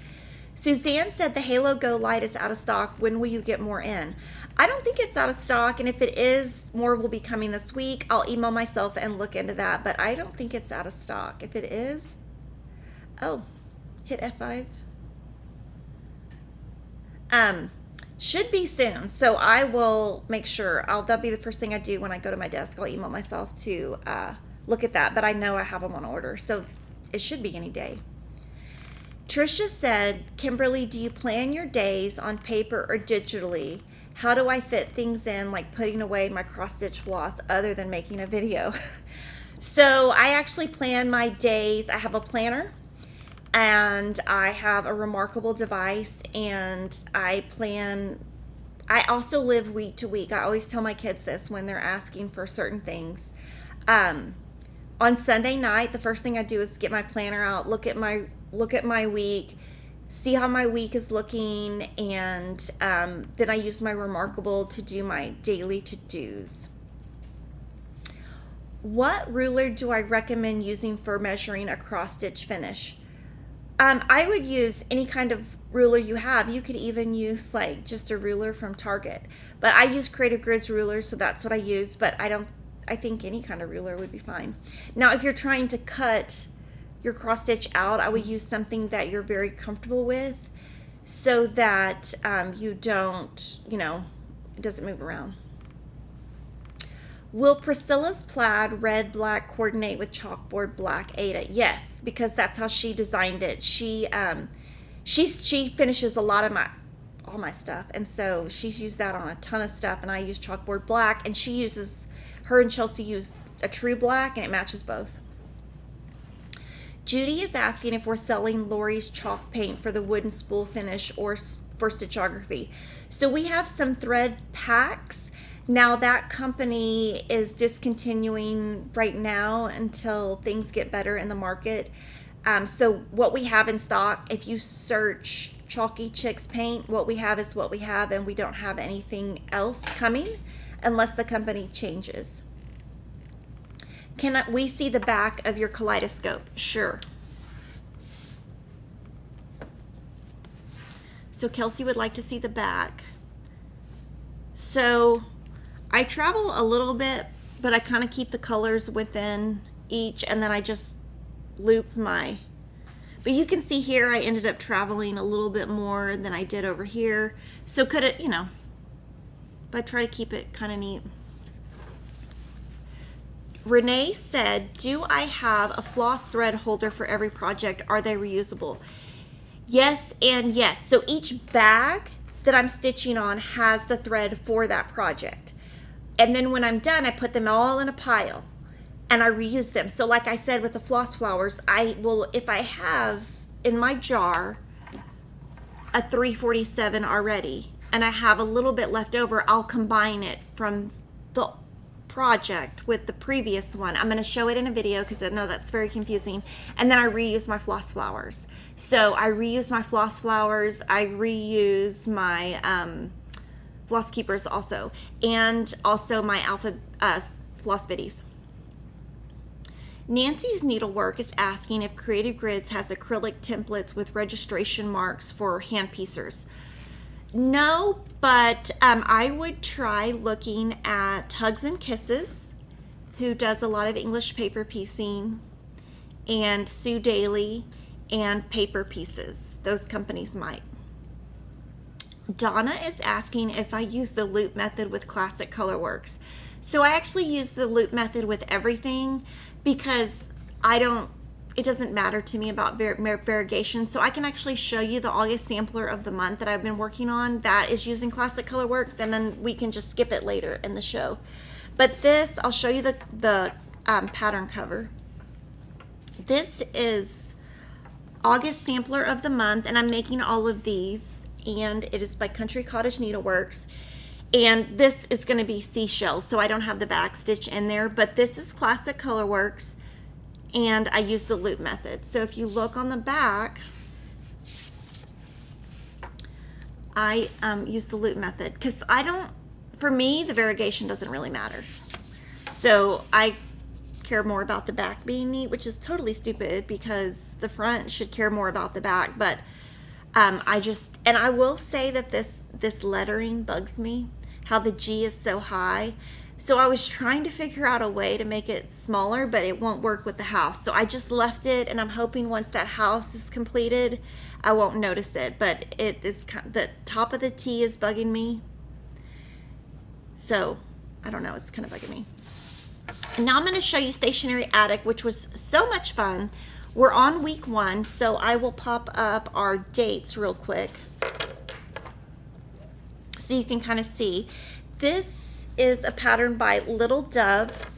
Suzanne said the Halo Go light is out of stock. When will you get more in? I don't think it's out of stock, and if it is, more will be coming this week. I'll email myself and look into that, but I don't think it's out of stock. If it is, oh, hit F5. Should be soon, so I will make sure. That'll be the first thing I do when I go to my desk. I'll email myself to look at that, but I know I have them on order, so it should be any day. Trisha said, Kimberly, do you plan your days on paper or digitally? How do I fit things in, like putting away my cross-stitch floss, other than making a video? So I actually plan my days. I have a planner, and I have a Remarkable device, and I also live week to week. I always tell my kids this when they're asking for certain things. On Sunday night, the first thing I do is get my planner out, look at my week, see how my week is looking, and then I use my Remarkable to do my daily to-dos. What ruler do I recommend using for measuring a cross-stitch finish? I would use any kind of ruler you have. You could even use like just a ruler from Target. But I use Creative Grids rulers, so that's what I use. But I think any kind of ruler would be fine. Now, if you're trying to cut your cross stitch out, I would use something that you're very comfortable with, so that you don't, it doesn't move around. Will Priscilla's plaid red black coordinate with chalkboard black, Ada? Yes, because that's how she designed it. She finishes a lot of all my stuff, and so she's used that on a ton of stuff, and I use chalkboard black, and her and Chelsea use a true black, and it matches both. Judy is asking if we're selling Lori's chalk paint for the wooden spool finish or for stitchography. So we have some thread packs. Now that company is discontinuing right now until things get better in the market. So what we have in stock, if you search Chalky Chicks paint, what we have is what we have, and we don't have anything else coming unless the company changes. Can we see the back of your Kaleidoscope? Sure. So Kelsey would like to see the back. So I travel a little bit, but I kind of keep the colors within each, and then I just loop but you can see here I ended up traveling a little bit more than I did over here. So could it, but try to keep it kind of neat. Renee said, do I have a floss thread holder for every project? Are they reusable? Yes and yes. So each bag that I'm stitching on has the thread for that project. And then when I'm done, I put them all in a pile and I reuse them. So like I said with the floss flowers, if I have in my jar a 347 already and I have a little bit left over, I'll combine it from the project with the previous one. I'm going to show it in a video because I know that's very confusing. And then I reuse my floss flowers. So I reuse my floss flowers. I reuse my floss keepers also. And also my alpha floss biddies. Nancy's Needlework is asking if Creative Grids has acrylic templates with registration marks for hand piecers. No, but I would try looking at Hugs and Kisses, who does a lot of English paper piecing, and Sue Daly and Paper Pieces. Those companies might. Donna is asking if I use the loop method with Classic Colorworks. So I actually use the loop method with everything because it doesn't matter to me about variegation. So I can actually show you the August sampler of the month that I've been working on that is using Classic Colorworks, and then we can just skip it later in the show. But this, I'll show you the pattern cover. This is August sampler of the month, and I'm making all of these, and it is by Country Cottage Needleworks. And this is going to be seashells, so I don't have the back stitch in there, but this is Classic Colorworks, and I use the loop method. So if you look on the back, I use the loop method because for me, the variegation doesn't really matter. So I care more about the back being neat, which is totally stupid because the front should care more about the back, but and I will say that this lettering bugs me, how the G is so high. So I was trying to figure out a way to make it smaller, but it won't work with the house. So I just left it, and I'm hoping once that house is completed, I won't notice it. But it is the top of the T is bugging me. So I don't know, it's kind of bugging me. And now I'm going to show you Stationery Addict, which was so much fun. We're on week 1, so I will pop up our dates real quick so you can kind of see. This is a pattern by Little Dove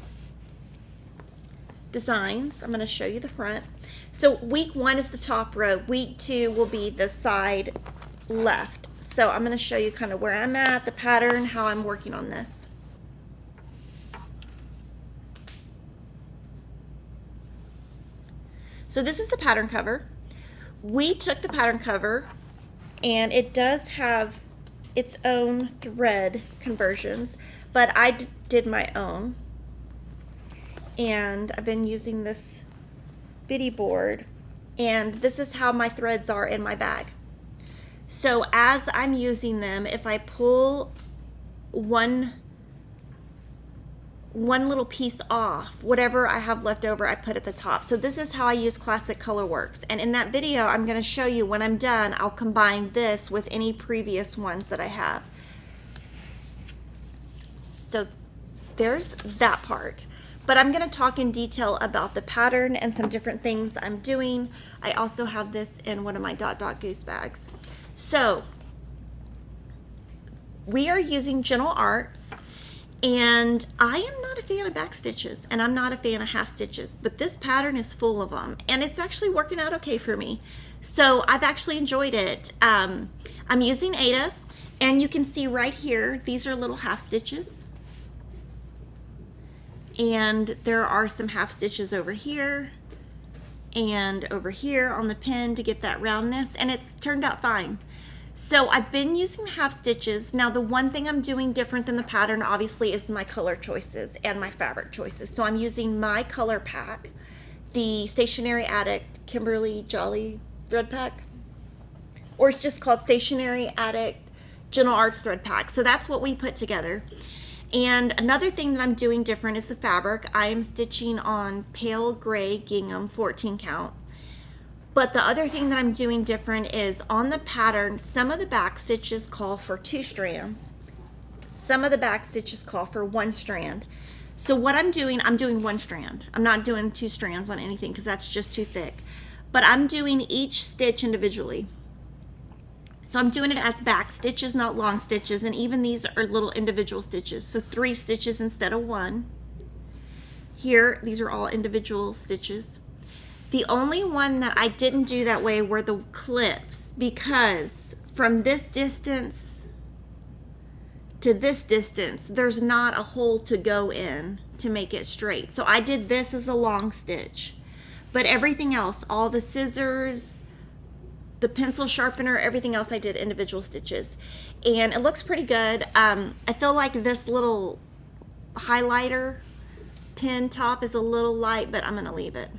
Designs. I'm going to show you the front. So week 1 is the top row. Week 2 will be the side left. So I'm going to show you kind of where I'm at, the pattern, how I'm working on this. So this is the pattern cover. We took the pattern cover, and it does have its own thread conversions, but I did my own. And I've been using this bitty board, and this is how my threads are in my bag. So as I'm using them, if I pull one little piece off, whatever I have left over, I put at the top. So this is how I use Classic Colorworks. And in that video, I'm going to show you when I'm done, I'll combine this with any previous ones that I have. So there's that part. But I'm going to talk in detail about the pattern and some different things I'm doing. I also have this in one of my Dot Dot Goose bags. So we are using Gentle Arts. And I am not a fan of back stitches, and I'm not a fan of half stitches, but this pattern is full of them, and it's actually working out okay for me. So I've actually enjoyed it. I'm using Ada, and you can see right here, these are little half stitches. And there are some half stitches over here and over here on the pin to get that roundness, and it's turned out fine. So I've been using half stitches. Now the one thing I'm doing different than the pattern obviously is my color choices and my fabric choices. So I'm using my color pack, the Stationery Addict Kimberly Jolly thread pack, or it's just called Stationery Addict Gentle Arts thread pack. So that's what we put together. And another thing that I'm doing different is the fabric. I am stitching on pale gray gingham 14 count. But the other thing that I'm doing different is on the pattern, some of the back stitches call for 2 strands. Some of the back stitches call for 1 strand. So what I'm doing 1 strand. I'm not doing 2 strands on anything because that's just too thick. But I'm doing each stitch individually. So I'm doing it as back stitches, not long stitches. And even these are little individual stitches. So 3 stitches instead of 1. Here, these are all individual stitches. The only one that I didn't do that way were the clips, because from this distance to this distance, there's not a hole to go in to make it straight. So I did this as a long stitch, but everything else, all the scissors, the pencil sharpener, everything else I did individual stitches. And it looks pretty good. I feel like this little highlighter pin top is a little light, but I'm going to leave it.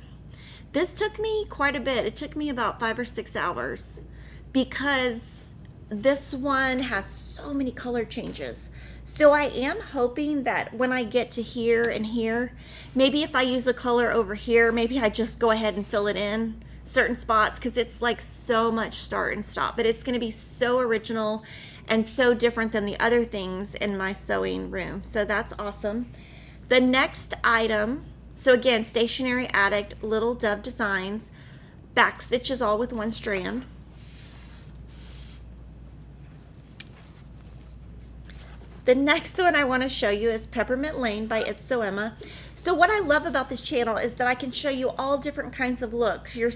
This took me quite a bit. It took me about 5 or 6 hours because this one has so many color changes. So I am hoping that when I get to here and here, maybe if I use a color over here, maybe I just go ahead and fill it in certain spots, because it's like so much start and stop. But it's going to be so original and so different than the other things in my sewing room. So that's awesome. The next item, so again, Stationery Addict Little Dove Designs, back stitches all with 1 strand. The next one I want to show you is Peppermint Lane by It's So Emma. So what I love about this channel is that I can show you all different kinds of looks. You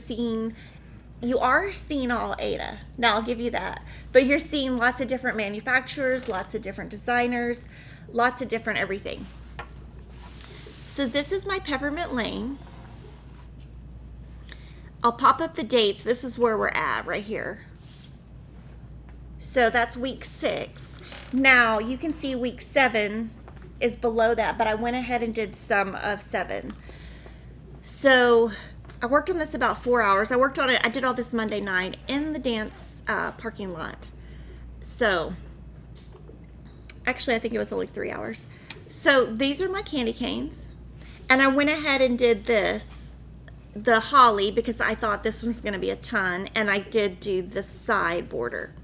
are seeing all Ada. Now I'll give you that. But you're seeing lots of different manufacturers, lots of different designers, lots of different everything. So this is my Peppermint Lane. I'll pop up the dates. This is where we're at right here. So that's week 6. Now you can see week 7 is below that, but I went ahead and did some of 7. So I worked on this about 4 hours. I worked on it, I did all this Monday night in the dance parking lot. So actually I think it was only 3 hours. So these are my candy canes. And I went ahead and did this, the holly, because I thought this was going to be a ton, and I did do the side border.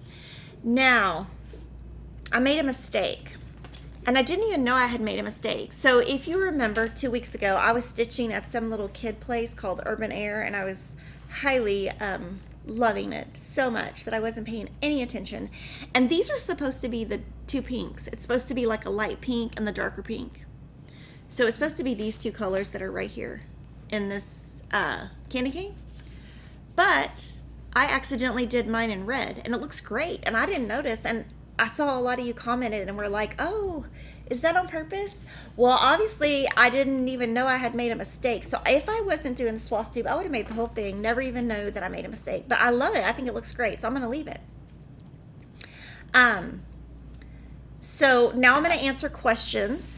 Now, I made a mistake, and I didn't even know I had made a mistake. So if you remember 2 weeks ago, I was stitching at some little kid place called Urban Air, and I was highly loving it so much that I wasn't paying any attention. And these are supposed to be the 2 pinks. It's supposed to be like a light pink and the darker pink. So it's supposed to be these 2 colors that are right here in this candy cane. But I accidentally did mine in red, and it looks great, and I didn't notice. And I saw a lot of you commented and were like, oh, is that on purpose? Well, obviously I didn't even know I had made a mistake. So if I wasn't doing the FlossTube, I would have made the whole thing, never even know that I made a mistake. But I love it. I think it looks great. So I'm going to leave it. So now I'm going to answer questions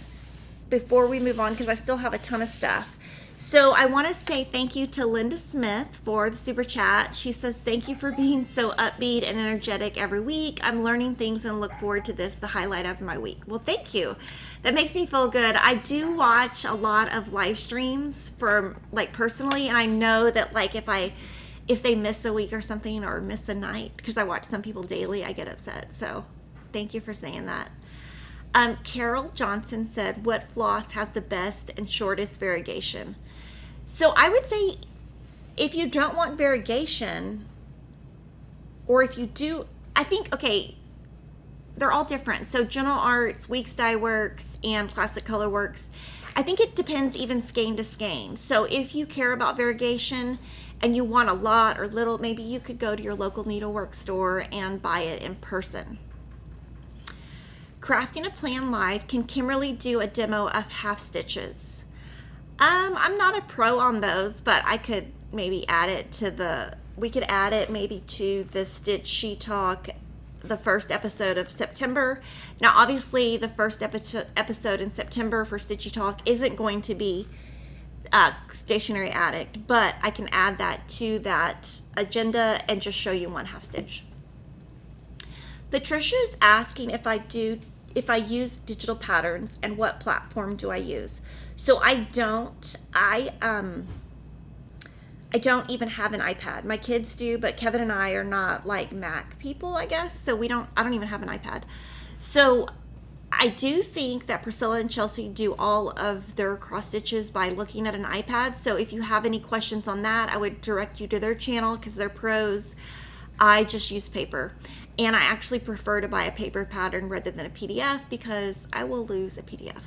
before we move on, because I still have a ton of stuff. So I want to say thank you to Linda Smith for the super chat. She says, thank you for being so upbeat and energetic every week. I'm learning things and look forward to this, the highlight of my week. Well, thank you. That makes me feel good. I do watch a lot of live streams for like personally, and I know that like if they miss a week or something, or miss a night, because I watch some people daily, I get upset. So thank you for saying that. Carol Johnson said, what floss has the best and shortest variegation? So I would say if you don't want variegation, or if you do, I think, okay, they're all different. So General Arts, Weeks Dye Works, and Classic Color Works, I think it depends even skein to skein. So if you care about variegation and you want a lot or little, maybe you could go to your local needlework store and buy it in person. Crafting a Plan Live, can Kimberly do a demo of half stitches? I'm not a pro on those, but I could maybe add it to we could add it maybe to the Stitch She Talk, the first episode of September. Now obviously the first episode in September for Stitchy Talk isn't going to be Stationery Addict, but I can add that to that agenda and just show you one half stitch. Patricia is asking if I use digital patterns and what platform do I use. So I don't even have an iPad. My kids do, but Kevin and I are not like Mac people, I guess. So I don't even have an iPad. So I do think that Priscilla and Chelsea do all of their cross stitches by looking at an iPad. So if you have any questions on that, I would direct you to their channel because they're pros. I just use paper. And I actually prefer to buy a paper pattern rather than a PDF because I will lose a PDF.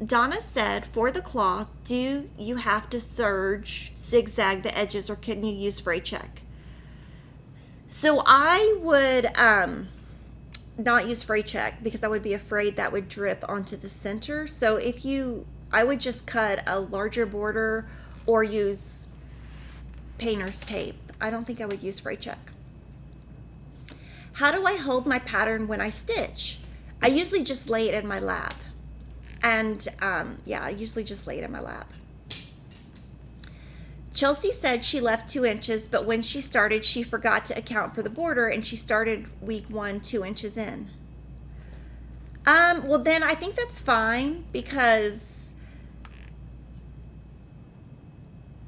Donna said, for the cloth, do you have to serge, zigzag the edges, or can you use fray check? So I would not use fray check because I would be afraid that would drip onto the center. So I would just cut a larger border or use painter's tape. I don't think I would use fray check. How do I hold my pattern when I stitch? I usually just lay it in my lap. And yeah, I usually just lay it in my lap. Chelsea said she left 2 inches, but when she started, she forgot to account for the border, and she started week 1 2 inches in. Well, then I think that's fine, because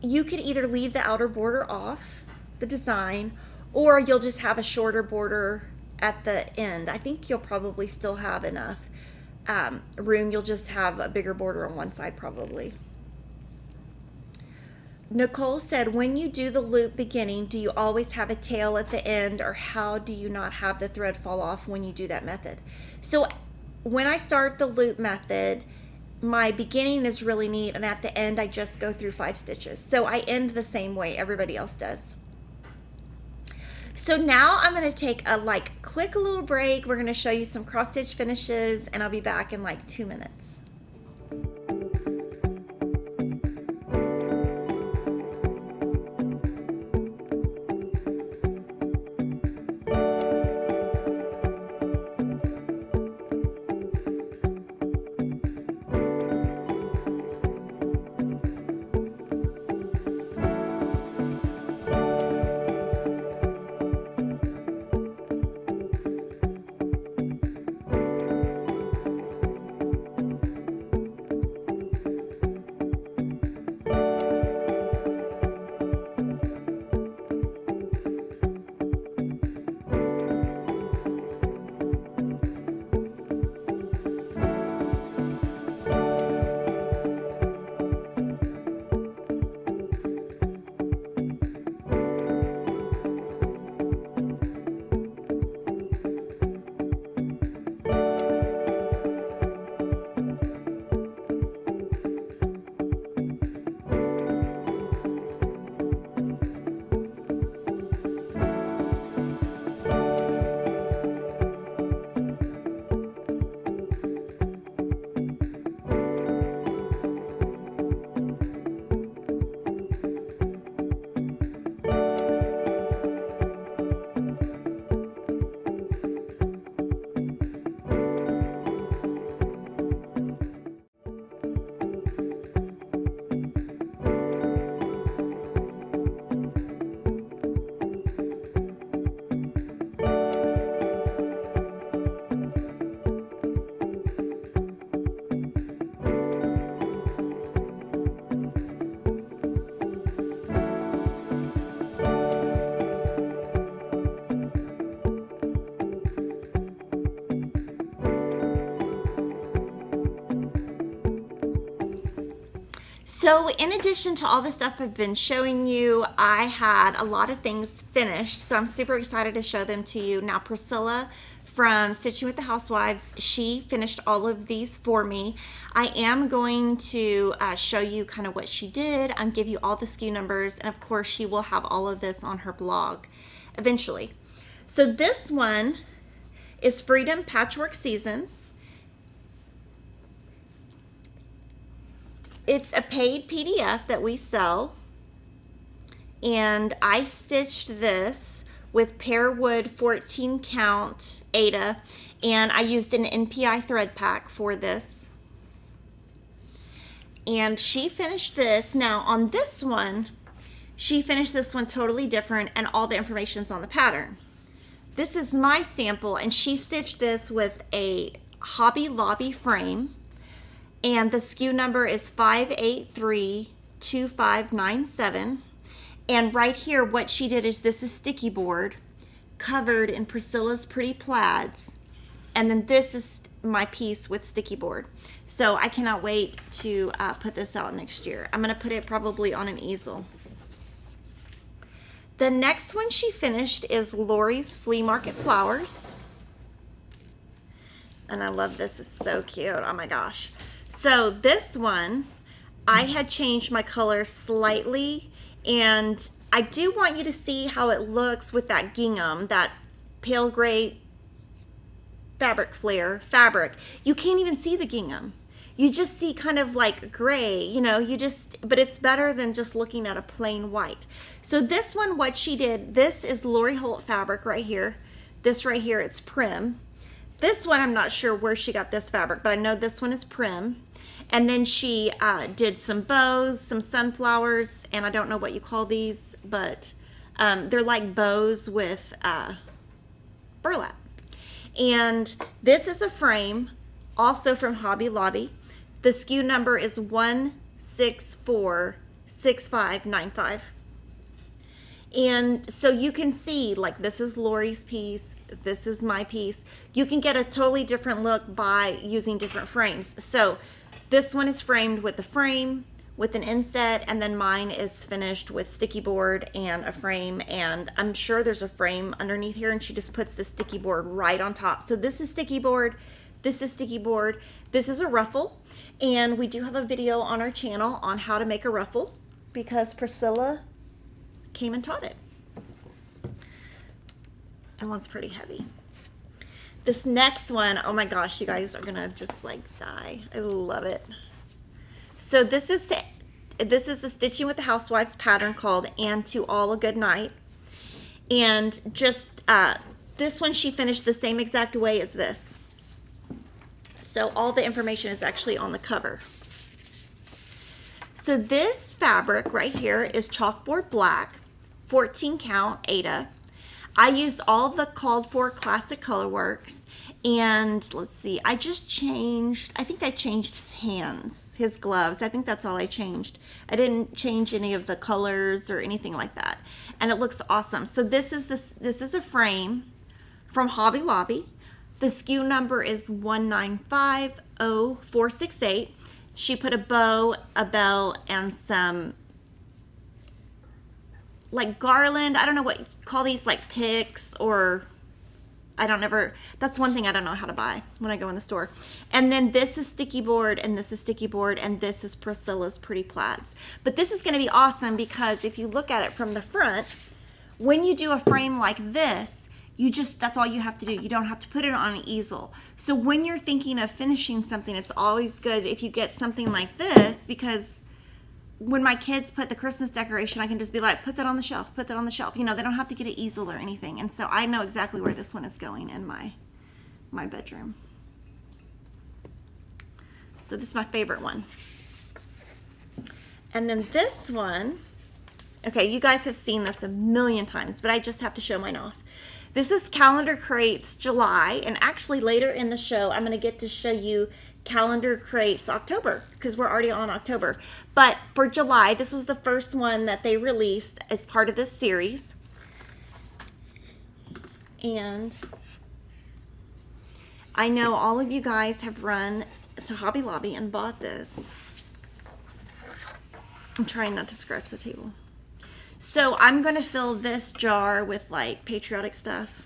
you could either leave the outer border off the design, or you'll just have a shorter border at the end. I think you'll probably still have enough room. You'll just have a bigger border on one side probably. Nicole said, when you do the loop beginning, do you always have a tail at the end, or how do you not have the thread fall off when you do that method? So when I start the loop method, my beginning is really neat, and at the end I just go through 5 stitches. So I end the same way everybody else does. So now I'm going to take a quick little break. We're going to show you some cross stitch finishes, and I'll be back in like 2 minutes. So in addition to all the stuff I've been showing you, I had a lot of things finished, so I'm super excited to show them to you. Now Priscilla from Stitching with the Housewives, she finished all of these for me. I am going to show you kind of what she did and give you all the SKU numbers, and of course she will have all of this on her blog eventually. So this one is Freedom Patchwork Seasons. It's a paid PDF that we sell, and I stitched this with Pearwood 14 count Aida, and I used an NPI thread pack for this. And she finished this. Now on this one, she finished this one totally different, and all the information's on the pattern. This is my sample, and she stitched this with a Hobby Lobby frame. And the SKU number is 5832597. And right here, what she did is, this is sticky board covered in Priscilla's Pretty Plaids. And then this is my piece with sticky board. So I cannot wait to put this out next year. I'm gonna put it probably on an easel. The next one she finished is Lori's Flea Market Flowers. And I love this, it's so cute, oh my gosh. So this one, I had changed my color slightly, and I do want you to see how it looks with that gingham, that pale gray fabric. You can't even see the gingham. You just see kind of like gray, you know, but it's better than just looking at a plain white. So this one, what she did, this is Lori Holt fabric right here. This right here, it's Prim. this one, I'm not sure where she got this fabric, but I know this one is Prim. And then she did some bows, some sunflowers, and I don't know what you call these, but they're like bows with burlap. And this is a frame, also from Hobby Lobby. The SKU number is 1646595. And so you can see, like, this is Lori's piece, this is my piece. You can get a totally different look by using different frames. So this one is framed with the frame, with an inset, and then mine is finished with sticky board and a frame. And I'm sure there's a frame underneath here, and she just puts the sticky board right on top. So this is sticky board, this is sticky board, this is a ruffle. And we do have a video on our channel on how to make a ruffle because Priscilla came and taught it. That one's pretty heavy. This next one, oh my gosh, you guys are gonna just like die. I love it. So this is a Stitching with the Housewives pattern called And to All a Good Night. And just this one she finished the same exact way as this. So all the information is actually on the cover. So this fabric right here is chalkboard black, 14 count Aida. I used all the called for classic color works, and let's see, I just changed, I think I changed his hands, his gloves. I think that's all I changed. I didn't change any of the colors or anything like that. And it looks awesome. So this is a frame from Hobby Lobby. The SKU number is 1950468. She put a bow, a bell, and some like garland. I don't know what you call these, like picks, or I don't ever, that's one thing I don't know how to buy when I go in the store. And then this is sticky board, and this is sticky board, and this is Priscilla's Pretty Plaids. But this is going to be awesome because if you look at it from the front, when you do a frame like this, you just, that's all you have to do. You don't have to put it on an easel. So when you're thinking of finishing something, it's always good if you get something like this, because when my kids put the Christmas decoration, I can just be like, put that on the shelf, put that on the shelf. You know, they don't have to get an easel or anything. And so I know exactly where this one is going in my bedroom. So this is my favorite one. And then this one, okay, you guys have seen this a million times, but I just have to show mine off. This is Calendar Crates July, and actually later in the show, I'm going to get to show you Calendar Crates October, because we're already on October. But for July, this was the first one that they released as part of this series. And I know all of you guys have run to Hobby Lobby and bought this. I'm trying not to scratch the table. So I'm going to fill this jar with like patriotic stuff.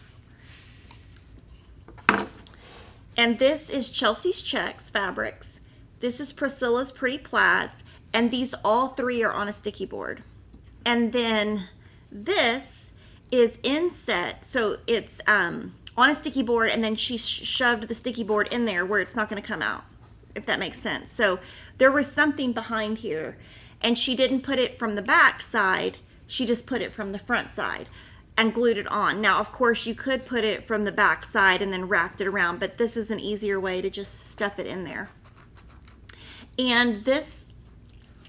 And this is Chelsea's Checks Fabrics. This is Priscilla's Pretty Plaids. And these all three are on a sticky board. And then this is inset. So it's on a sticky board, and then she shoved the sticky board in there where it's not going to come out, if that makes sense. So there was something behind here, and she didn't put it from the back side. She just put it from the front side and glued it on. Now, of course, you could put it from the back side and then wrapped it around, but this is an easier way to just stuff it in there. And this,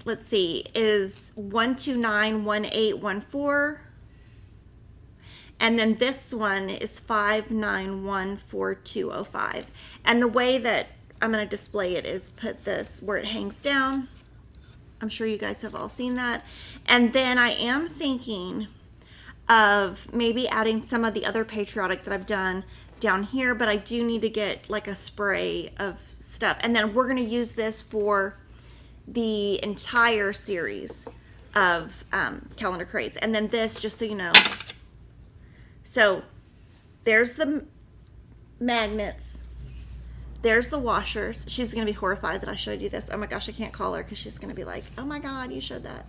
let's see, is 1291814. And then this one is 5914205. And the way that I'm going to display it is put this where it hangs down. I'm sure you guys have all seen that. And then I am thinking of maybe adding some of the other patriotic that I've done down here, but I do need to get like a spray of stuff. And then we're going to use this for the entire series of calendar crates. And then this, just so you know, so there's the magnets. There's the washers. She's going to be horrified that I showed you this. Oh my gosh, I can't call her because she's going to be like, oh my God, you showed that.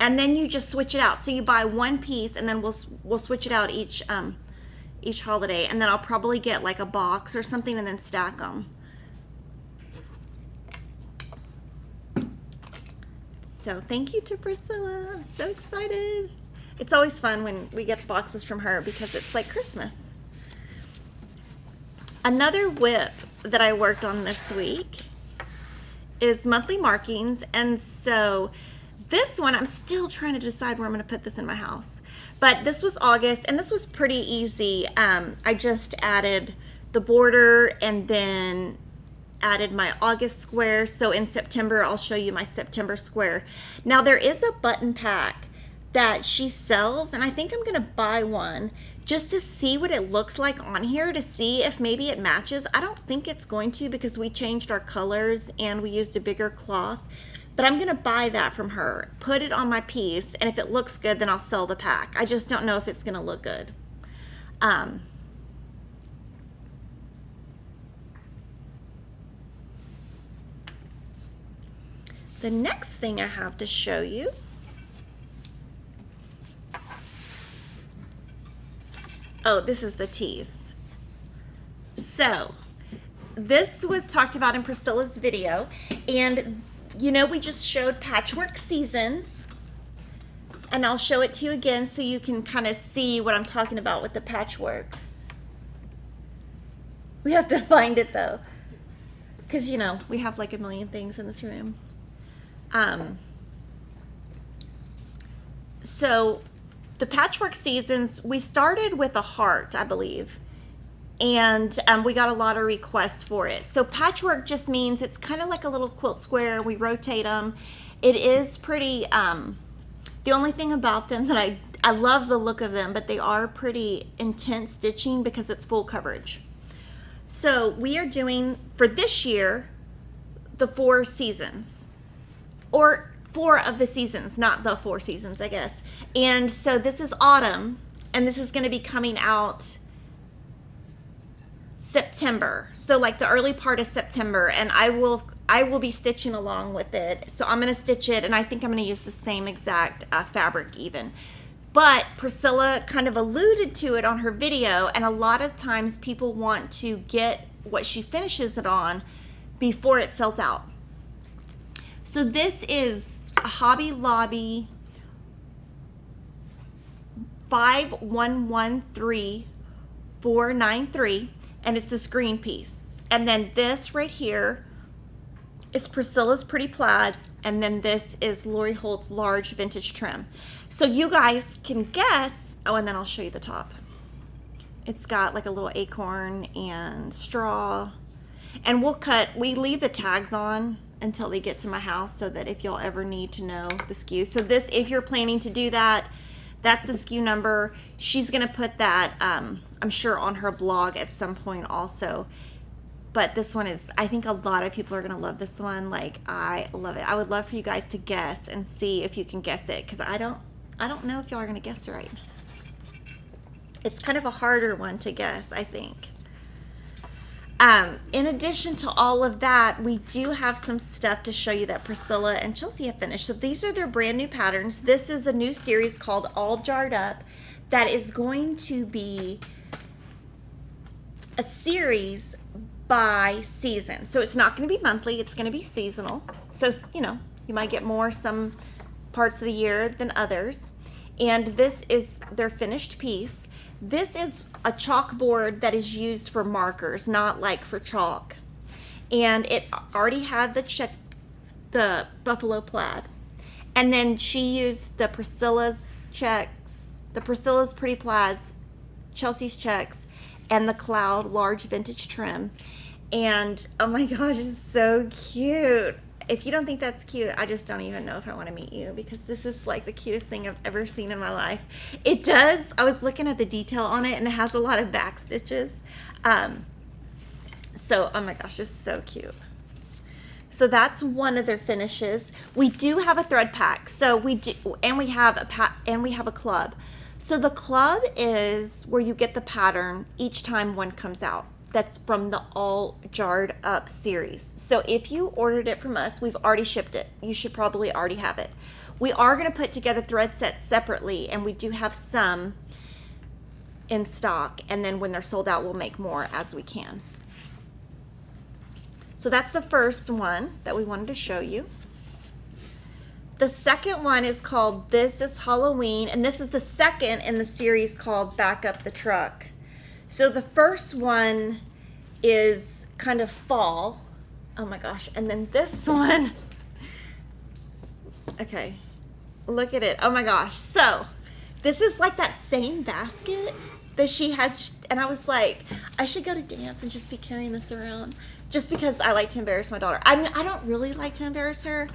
And then you just switch it out. So you buy one piece, and then we'll switch it out each holiday. And then I'll probably get like a box or something and then stack them. So thank you to Priscilla. I'm so excited. It's always fun when we get boxes from her because it's like Christmas. Another whip that I worked on this week is monthly markings, and so this one I'm still trying to decide where I'm going to put this in my house. But this was August, and this was pretty easy. I just added the border and then added my August square. So in September, I'll show you my September square. Now there is a button pack that she sells, and I think I'm gonna buy one just to see what it looks like on here, to see if maybe it matches. I don't think it's going to, because we changed our colors and we used a bigger cloth, but I'm gonna buy that from her, put it on my piece, and if it looks good, then I'll sell the pack. I just don't know if it's gonna look good. The next thing I have to show you this is the tease. So this was talked about in Priscilla's video, and you know, we just showed patchwork seasons, and I'll show it to you again so you can kind of see what I'm talking about with the patchwork. We have to find it though, because you know, we have like a million things in this room. So the patchwork seasons, we started with a heart, I believe, and we got a lot of requests for it. So patchwork just means it's kind of like a little quilt square. We rotate them. It is pretty, the only thing about them that I love the look of them, but they are pretty intense stitching because it's full coverage. So we are doing, for this year, the 4 seasons, or 4 of the seasons, not the 4 seasons, I guess. And so this is autumn, and this is going to be coming out September. So like the early part of September, and I will be stitching along with it. So I'm going to stitch it, and I think I'm going to use the same exact fabric even. But Priscilla kind of alluded to it on her video, and a lot of times people want to get what she finishes it on before it sells out. So this is a Hobby Lobby 5113-493, and it's this green piece. And then this right here is Priscilla's Pretty Plaids, and then this is Lori Holt's large vintage trim. So you guys can guess, and then I'll show you the top. It's got like a little acorn and straw, and we leave the tags on until they get to my house, so that if y'all ever need to know the SKU. So this, if you're planning to do that, that's the SKU number. She's gonna put that, I'm sure, on her blog at some point also. But this one is, I think a lot of people are gonna love this one. Like, I love it. I would love for you guys to guess and see if you can guess it, because I don't know if y'all are gonna guess it right. It's kind of a harder one to guess, I think. In addition to all of that, we do have some stuff to show you that Priscilla and Chelsea have finished. So these are their brand new patterns. This is a new series called All Jarred Up that is going to be a series by season. So it's not going to be monthly, it's going to be seasonal. So, you know, you might get more some parts of the year than others. And this is their finished piece. This is a chalkboard that is used for markers, not like for chalk. And it already had the buffalo plaid. And then she used the Priscilla's checks, the Priscilla's Pretty Plaids, Chelsea's checks, and the Cloud large vintage trim. And oh my gosh, it's so cute. If you don't think that's cute, I just don't even know if I want to meet you, because this is like the cutest thing I've ever seen in my life. It does, I was looking at the detail on it, and it has a lot of back stitches. So, oh my gosh, it's so cute. So that's one of their finishes. We do have a thread pack. So we do, and we have a club. So the club is where you get the pattern each time one comes out. That's from the All Jarred Up series. So if you ordered it from us, we've already shipped it. You should probably already have it. We are going to put together thread sets separately, and we do have some in stock, and then when they're sold out, we'll make more as we can. So that's the first one that we wanted to show you. The second one is called This is Halloween, and this is the second in the series called Back Up the Truck. So the first one is kind of fall. Oh my gosh. And then this one, okay, look at it. Oh my gosh. So this is like that same basket that she has. And I was like, I should go to dance and just be carrying this around just because I like to embarrass my daughter. I don't really like to embarrass her,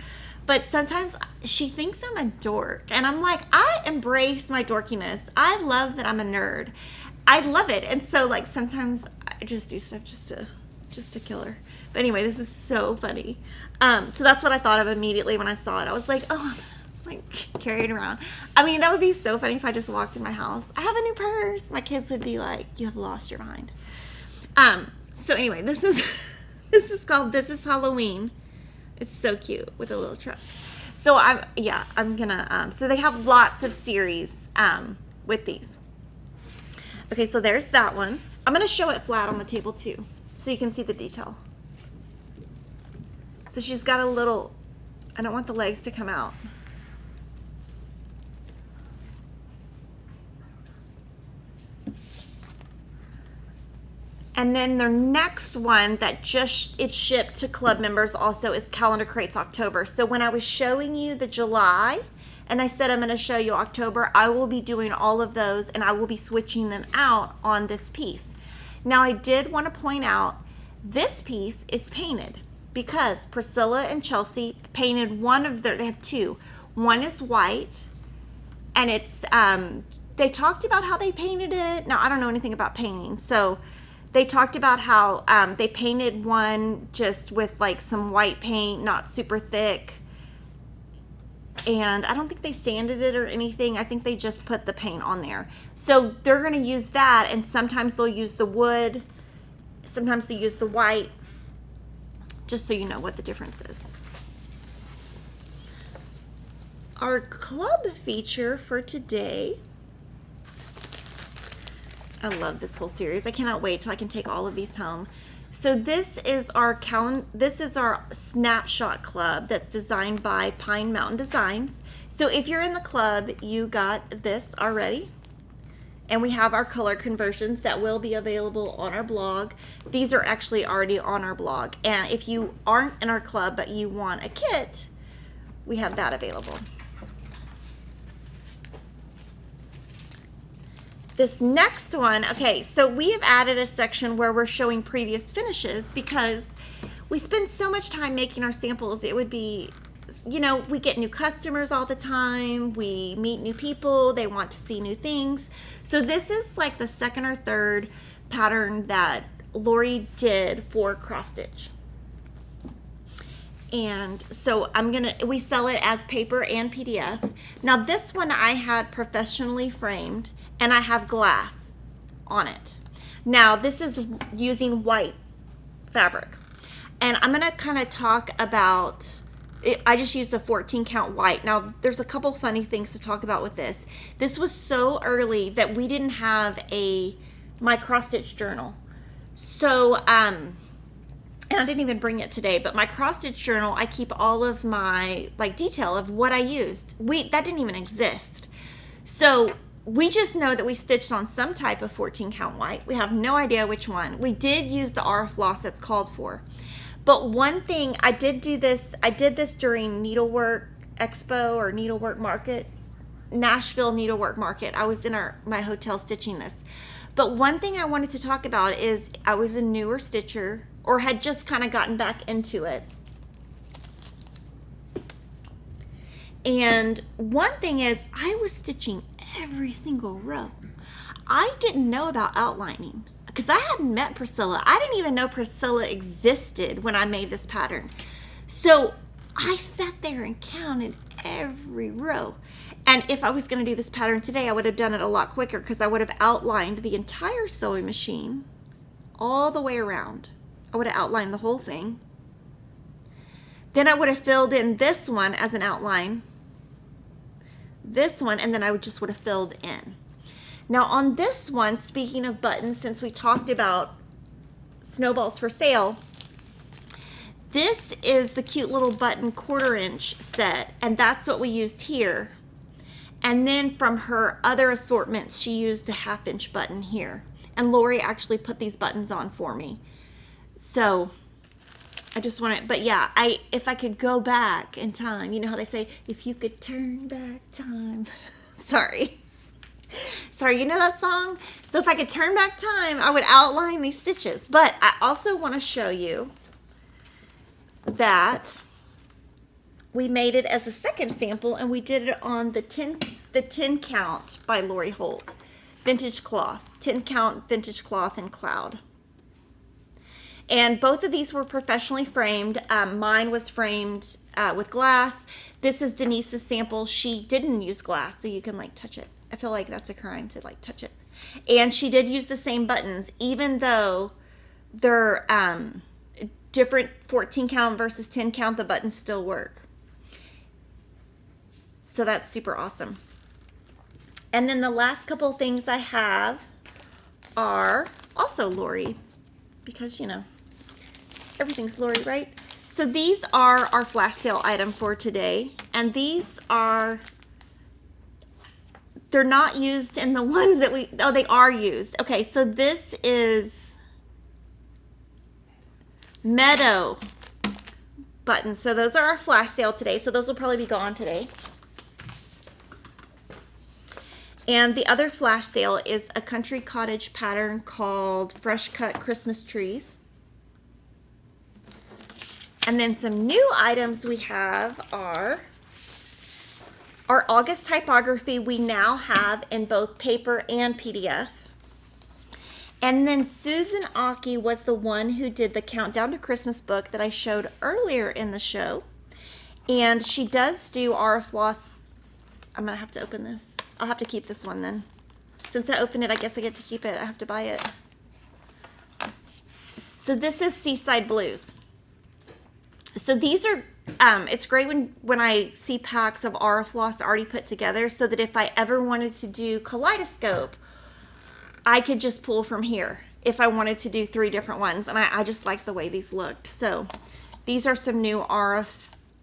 but sometimes she thinks I'm a dork. And I'm like, I embrace my dorkiness. I love that I'm a nerd. I love it. And so like sometimes I just do stuff just to kill her. But anyway, this is so funny. So that's what I thought of immediately when I saw it. I was like, oh, like carry it around. I mean, that would be so funny if I just walked in my house. I have a new purse. My kids would be like, you have lost your mind. So anyway, this is called This Is Halloween. It's so cute with a little truck. So I'm gonna, so they have lots of series with these. Okay, so there's that one. I'm gonna show it flat on the table too, so you can see the detail. So she's got a little, I don't want the legs to come out. And then their next one that it's shipped to club members also is Calendar Crates October. So when I was showing you the July, and I said I'm going to show you October, I will be doing all of those and I will be switching them out on this piece. Now I did want to point out this piece is painted because Priscilla and Chelsea painted one of they have two. One is white and it's, they talked about how they painted it. Now I don't know anything about painting, so they talked about how they painted one just with like some white paint, not super thick. And I don't think they sanded it or anything. I think they just put the paint on there. So they're going to use that, and sometimes they'll use the wood. Sometimes they use the white, just so you know what the difference is. Our club feature for today, I love this whole series. I cannot wait till I can take all of these home. So this is our snapshot club that's designed by Pine Mountain Designs. So if you're in the club, you got this already. And we have our color conversions that will be available on our blog. These are actually already on our blog. And if you aren't in our club but you want a kit, we have that available. This next one, okay, so we have added a section where we're showing previous finishes because we spend so much time making our samples. It would be, you know, we get new customers all the time. We meet new people. They want to see new things. So this is like the second or third pattern that Lori did for cross stitch. And so we sell it as paper and PDF. Now this one I had professionally framed and I have glass on it. Now this is using white fabric. And I'm gonna kind of talk about it. I just used a 14 count white. Now there's a couple funny things to talk about with this. This was so early that we didn't have my cross stitch journal. So, and I didn't even bring it today, but my cross stitch journal, I keep all of my detail of what I used. That didn't even exist. So we just know that we stitched on some type of 14 count white. We have no idea which one. We did use the R floss that's called for. But one thing, I did this during Needlework Expo or Needlework Market, Nashville Needlework Market. I was in my hotel stitching this. But one thing I wanted to talk about is I was a newer stitcher or had just kind of gotten back into it. And one thing is I was stitching every single row. I didn't know about outlining because I hadn't met Priscilla. I didn't even know Priscilla existed when I made this pattern. So I sat there and counted every row. And if I was going to do this pattern today, I would have done it a lot quicker because I would have outlined the entire sewing machine all the way around. I would have outlined the whole thing. Then I would have filled in this one as an outline, this one, and then I would have filled in. Now on this one, speaking of buttons, since we talked about Snowballs for Sale, this is the cute little button 1/4 inch set, and that's what we used here. And then from her other assortments, she used a 1/2 inch button here. And Lori actually put these buttons on for me. So I just want to, but yeah, if I could go back in time, you know how they say, if you could turn back time. Sorry, you know that song? So if I could turn back time, I would outline these stitches. But I also want to show you that we made it as a second sample, and we did it on the 10 count by Lori Holt. Vintage cloth, 10 count vintage cloth in cloud. And both of these were professionally framed. Mine was framed with glass. This is Denise's sample. She didn't use glass, so you can like touch it. I feel like that's a crime to like touch it. And she did use the same buttons, even though they're different 14 count versus 10 count, the buttons still work. So that's super awesome. And then the last couple of things I have are also Lori, because you know, everything's Lori, right? So these are our flash sale item for today. And these are, they're not used in the ones that they are used. Okay, so this is Meadow buttons. So those are our flash sale today. So those will probably be gone today. And the other flash sale is a country cottage pattern called Fresh Cut Christmas Trees. And then some new items we have are our August typography we now have in both paper and PDF. And then Susan Aki was the one who did the Countdown to Christmas book that I showed earlier in the show. And she does do our floss. I'm going to have to open this. I'll have to keep this one then. Since I opened it, I guess I get to keep it. I have to buy it. So this is Seaside Blues. So these are, it's great when I see packs of Aura Floss already put together, so that if I ever wanted to do Kaleidoscope, I could just pull from here if I wanted to do 3 different ones. And I just liked the way these looked. So these are some new Aura,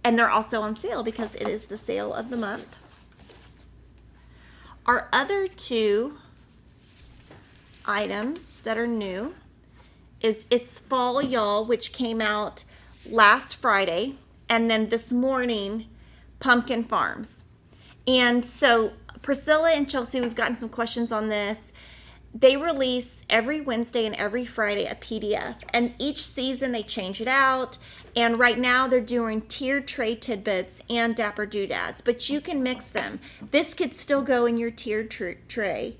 and they're also on sale because it is the sale of the month. Our other 2 items that are new is It's Fall Y'all, which came out last Friday, and then this morning, Pumpkin Farms. And so Priscilla and Chelsea, we've gotten some questions on this. They release every Wednesday and every Friday a PDF, and each season they change it out. And right now they're doing tiered tray tidbits and dapper doodads, but you can mix them. This could still go in your tiered tray.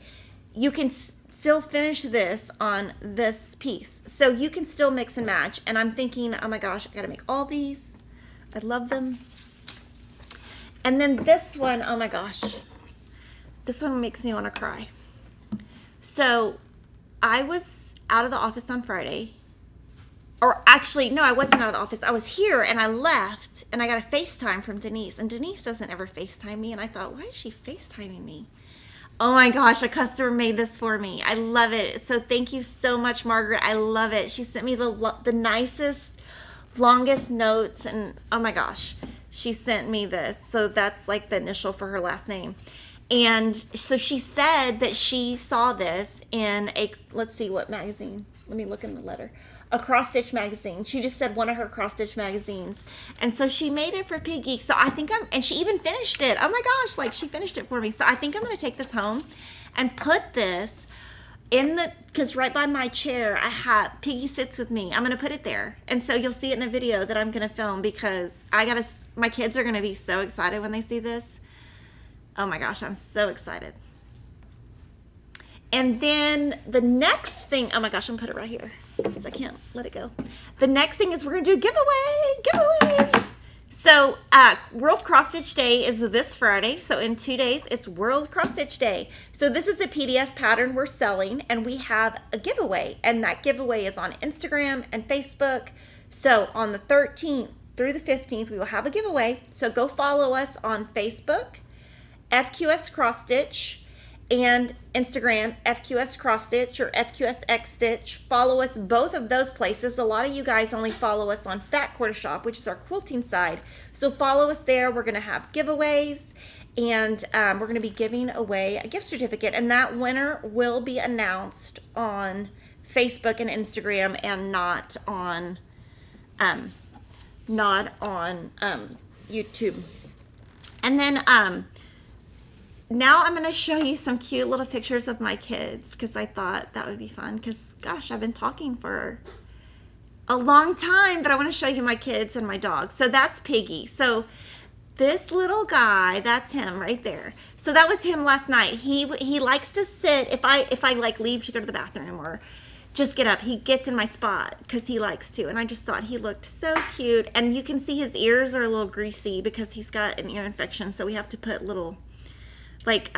You can still finish this on this piece. So you can still mix and match. And I'm thinking, oh my gosh, I gotta make all these. I love them. And then this one, oh my gosh, this one makes me want to cry. So I was out of the office on Friday. Or actually, no, I wasn't out of the office. I was here and I left and I got a FaceTime from Denise. And Denise doesn't ever FaceTime me. And I thought, why is she FaceTiming me? Oh my gosh, a customer made this for me. I love it. So thank you so much, Margaret. I love it. She sent me the nicest, longest notes. And oh my gosh, she sent me this. So that's like the initial for her last name. And so she said that she saw this in a, let's see what magazine. Let me look in the letter. A cross stitch magazine. She just said one of her cross stitch magazines. And so she made it for Piggy. So I think and she even finished it. Oh my gosh, like she finished it for me. So I think I'm going to take this home and put this in because right by my chair, Piggy sits with me. I'm going to put it there. And so you'll see it in a video that I'm going to film because my kids are going to be so excited when they see this. Oh my gosh, I'm so excited. And then the next thing, oh my gosh, I'm going to put it right here. So I can't let it go. The next thing is we're going to do a giveaway. So World Cross Stitch Day is this Friday. So in 2 days, it's World Cross Stitch Day. So this is a PDF pattern we're selling, and we have a giveaway. And that giveaway is on Instagram and Facebook. So on the 13th through the 15th, we will have a giveaway. So go follow us on Facebook, FQS Cross Stitch, and Instagram, FQS Cross Stitch or FQS X Stitch. Follow us both of those places. A lot of you guys only follow us on Fat Quarter Shop, which is our quilting side. So follow us there. We're going to have giveaways, and we're going to be giving away a gift certificate, and that winner will be announced on Facebook and Instagram, and not on YouTube. And then now I'm going to show you some cute little pictures of my kids, because I thought that would be fun, because gosh, I've been talking for a long time, but I want to show you my kids and my dog. So that's Piggy. So this little guy, that's him right there. So that was him last night. He likes to sit, if I like leave to go to the bathroom or just get up, he gets in my spot because he likes to. And I just thought he looked so cute. And you can see his ears are a little greasy because he's got an ear infection. So we have to put little, like,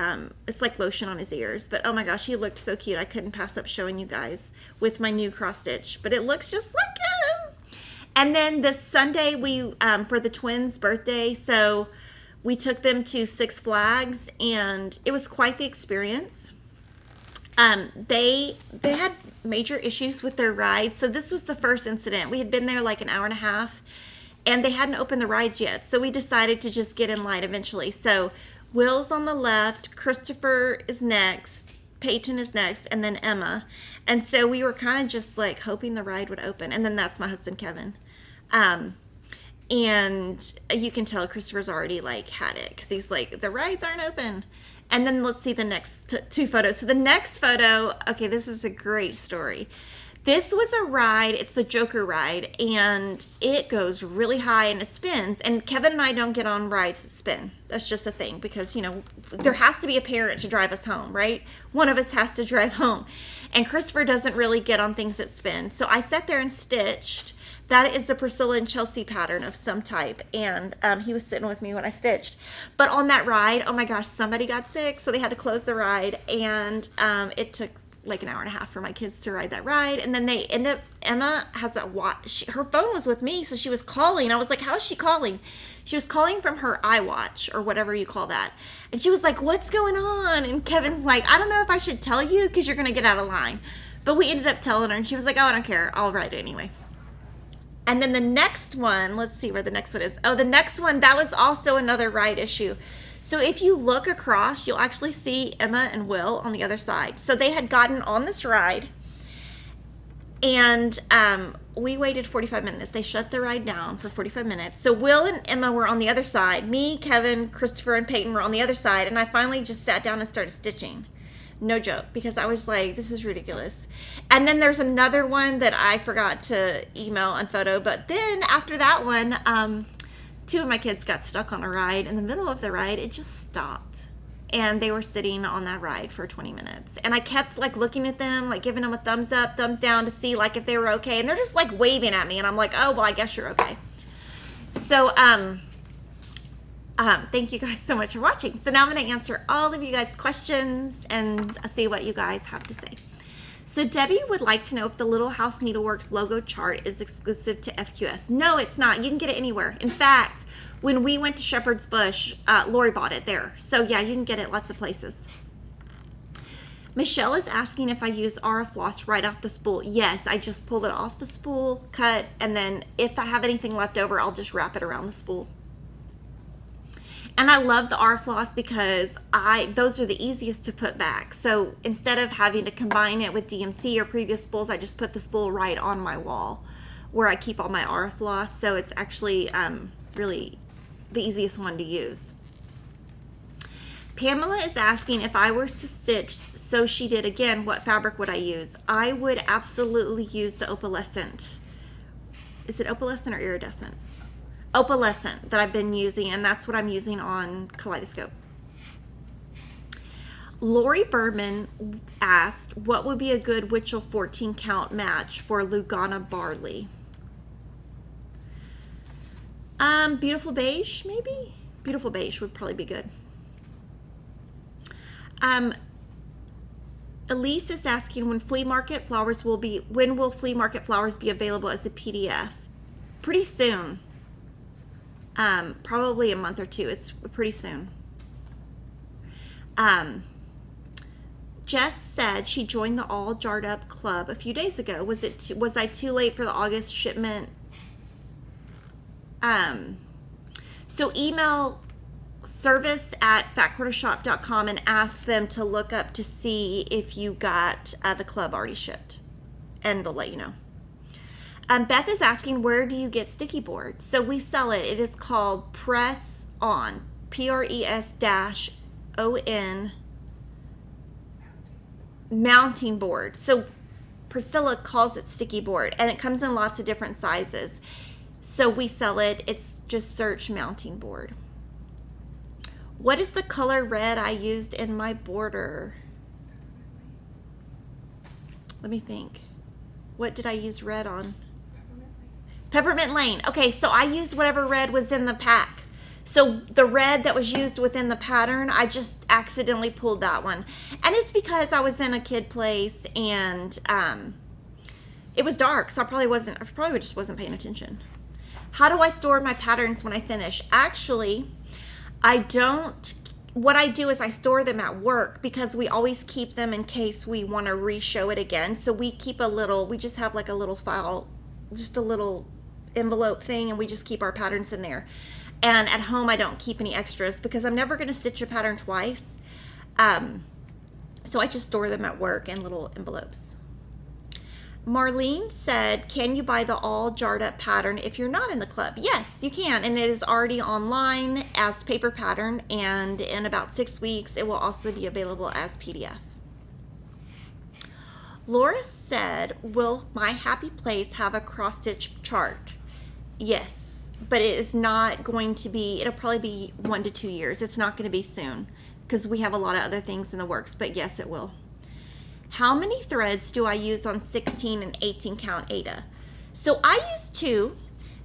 it's like lotion on his ears. But oh my gosh, he looked so cute. I couldn't pass up showing you guys with my new cross stitch. But it looks just like him. And then this Sunday, we for the twins' birthday, so we took them to Six Flags, and it was quite the experience. They had major issues with their rides, so this was the first incident. We had been there like an hour and a half, and they hadn't opened the rides yet, so we decided to just get in line eventually. So Will's on the left, Christopher is next, Peyton is next, and then Emma. And so we were kind of just like hoping the ride would open. And then that's my husband, Kevin. And you can tell Christopher's already like had it, because he's like, the rides aren't open. And then let's see the next two photos. So the next photo, okay, this is a great story. This was a ride, it's the Joker ride, and it goes really high and it spins. And Kevin and I don't get on rides that spin. That's just a thing, because, you know, there has to be a parent to drive us home, right? One of us has to drive home. And Christopher doesn't really get on things that spin. So I sat there and stitched. That is a Priscilla and Chelsea pattern of some type. And he was sitting with me when I stitched. But on that ride, oh my gosh, somebody got sick, so they had to close the ride. And it took like an hour and a half for my kids to ride that ride. And then they end up, Emma has a watch. Her phone was with me, so she was calling. I was like, how is she calling? She was calling from her iWatch, or whatever you call that. And she was like, what's going on? And Kevin's like, I don't know if I should tell you, because you're going to get out of line. But we ended up telling her, and she was like, oh, I don't care. I'll ride it anyway. And then the next one, let's see where the next one is. Oh, the next one, that was also another ride issue. So if you look across, you'll actually see Emma and Will on the other side. So they had gotten on this ride, and we waited 45 minutes. They shut the ride down for 45 minutes. So Will and Emma were on the other side. Me, Kevin, Christopher, and Peyton were on the other side. And I finally just sat down and started stitching. No joke, because I was like, this is ridiculous. And then there's another one that I forgot to email and photo. But then after that one, two of my kids got stuck on a ride. In the middle of the ride, it just stopped. And they were sitting on that ride for 20 minutes. And I kept like looking at them, like giving them a thumbs up, thumbs down to see like if they were okay. And they're just like waving at me. And I'm like, oh, well, I guess you're okay. So, thank you guys so much for watching. So now I'm going to answer all of you guys' questions and see what you guys have to say. So Debbie would like to know if the Little House Needleworks logo chart is exclusive to FQS. No, it's not. You can get it anywhere. In fact, when we went to Shepherd's Bush, Lori bought it there. So yeah, you can get it lots of places. Michelle is asking if I use Aura Floss right off the spool. Yes, I just pulled it off the spool, cut, and then if I have anything left over, I'll just wrap it around the spool. And I love the Aura Floss because those are the easiest to put back. So instead of having to combine it with DMC or previous spools, I just put the spool right on my wall where I keep all my Aura Floss. So it's actually really the easiest one to use. Pamela is asking if I were to stitch So She Did again, what fabric would I use? I would absolutely use the opalescent. Is it opalescent or iridescent? Opalescent that I've been using, and that's what I'm using on Kaleidoscope. Lori Berman asked, what would be a good Witchell 14 count match for Lugana Barley? Beautiful beige, maybe? Beautiful beige would probably be good. Elise is asking when will flea market flowers be available as a PDF? Pretty soon. Probably a month or two. It's pretty soon. Jess said she joined the All Jarred Up Club a few days ago. Was I too late for the August shipment? So email service@fatquartershop.com and ask them to look up to see if you got the club already shipped. and they'll let you know. Beth is asking, where do you get sticky board? So we sell it. It is called Press On, PRES-ON mounting board. So Priscilla calls it sticky board, and it comes in lots of different sizes. So we sell it. It's just search mounting board. What is the color red I used in my border? Let me think. What did I use red on? Peppermint Lane. Okay, so I used whatever red was in the pack. So the red that was used within the pattern, I just accidentally pulled that one. And it's because I was in a kid place and it was dark, so I probably just wasn't paying attention. How do I store my patterns when I finish? Actually, what I do is I store them at work because we always keep them in case we want to re-show it again. So we just have like a little file, just a little envelope thing, and we just keep our patterns in there. And at home I don't keep any extras because I'm never going to stitch a pattern twice. So I just store them at work in little envelopes. Marlene said, can you buy the all jarred up pattern if you're not in the club? Yes, you can, and it is already online as paper pattern, and in about 6 weeks it will also be available as PDF. Laura said, will My Happy Place have a cross stitch chart? Yes, but it is not going to be, it'll probably be 1 to 2 years. It's not going to be soon because we have a lot of other things in the works, but yes, it will. How many threads do I use on 16 and 18 count Ada? So I use 2.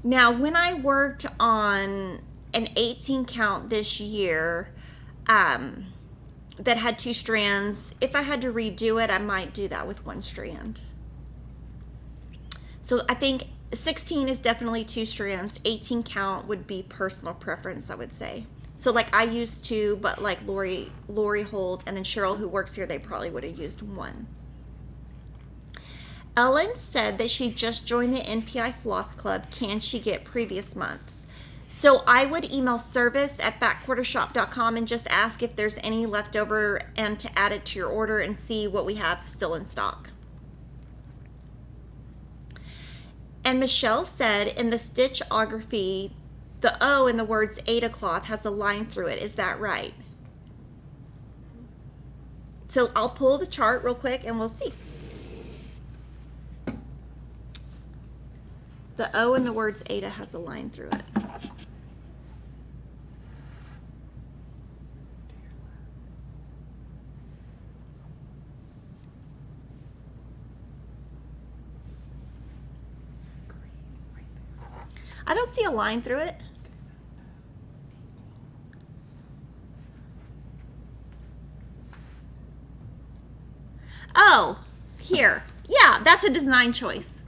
Now, when I worked on an 18 count this year that had 2 strands, if I had to redo it, I might do that with 1 strand. So I think 16 is definitely 2 strands. 18 count would be personal preference, I would say. So like I used 2, but like Lori Holt and then Cheryl, who works here, they probably would have used 1. Ellen said that she just joined the NPI Floss Club. Can she get previous months? So I would email service@fatquartershop.com and just ask if there's any left over and to add it to your order and see what we have still in stock. And Michelle said in the stitchography, the O in the words Ada cloth has a line through it. Is that right? So I'll pull the chart real quick and we'll see. The O in the words Ada has a line through it. I don't see a line through it. Oh, here. Yeah, that's a design choice.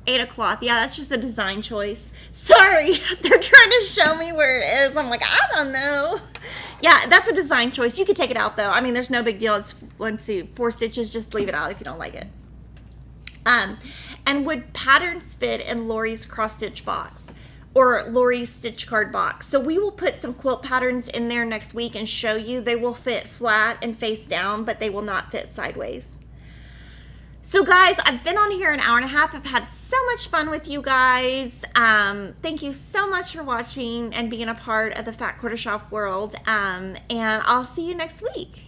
Ada cloth. Yeah, that's just a design choice. Sorry, they're trying to show me where it is. I'm like, I don't know. Yeah, that's a design choice. You could take it out though. I mean, there's no big deal. It's, let's see, 4 stitches. Just leave it out if you don't like it. And would patterns fit in Lori's cross stitch box or Lori's stitch card box? So we will put some quilt patterns in there next week and show you. They will fit flat and face down, but they will not fit sideways. So guys, I've been on here an hour and a half. I've had so much fun with you guys. Thank you so much for watching and being a part of the Fat Quarter Shop world. And I'll see you next week.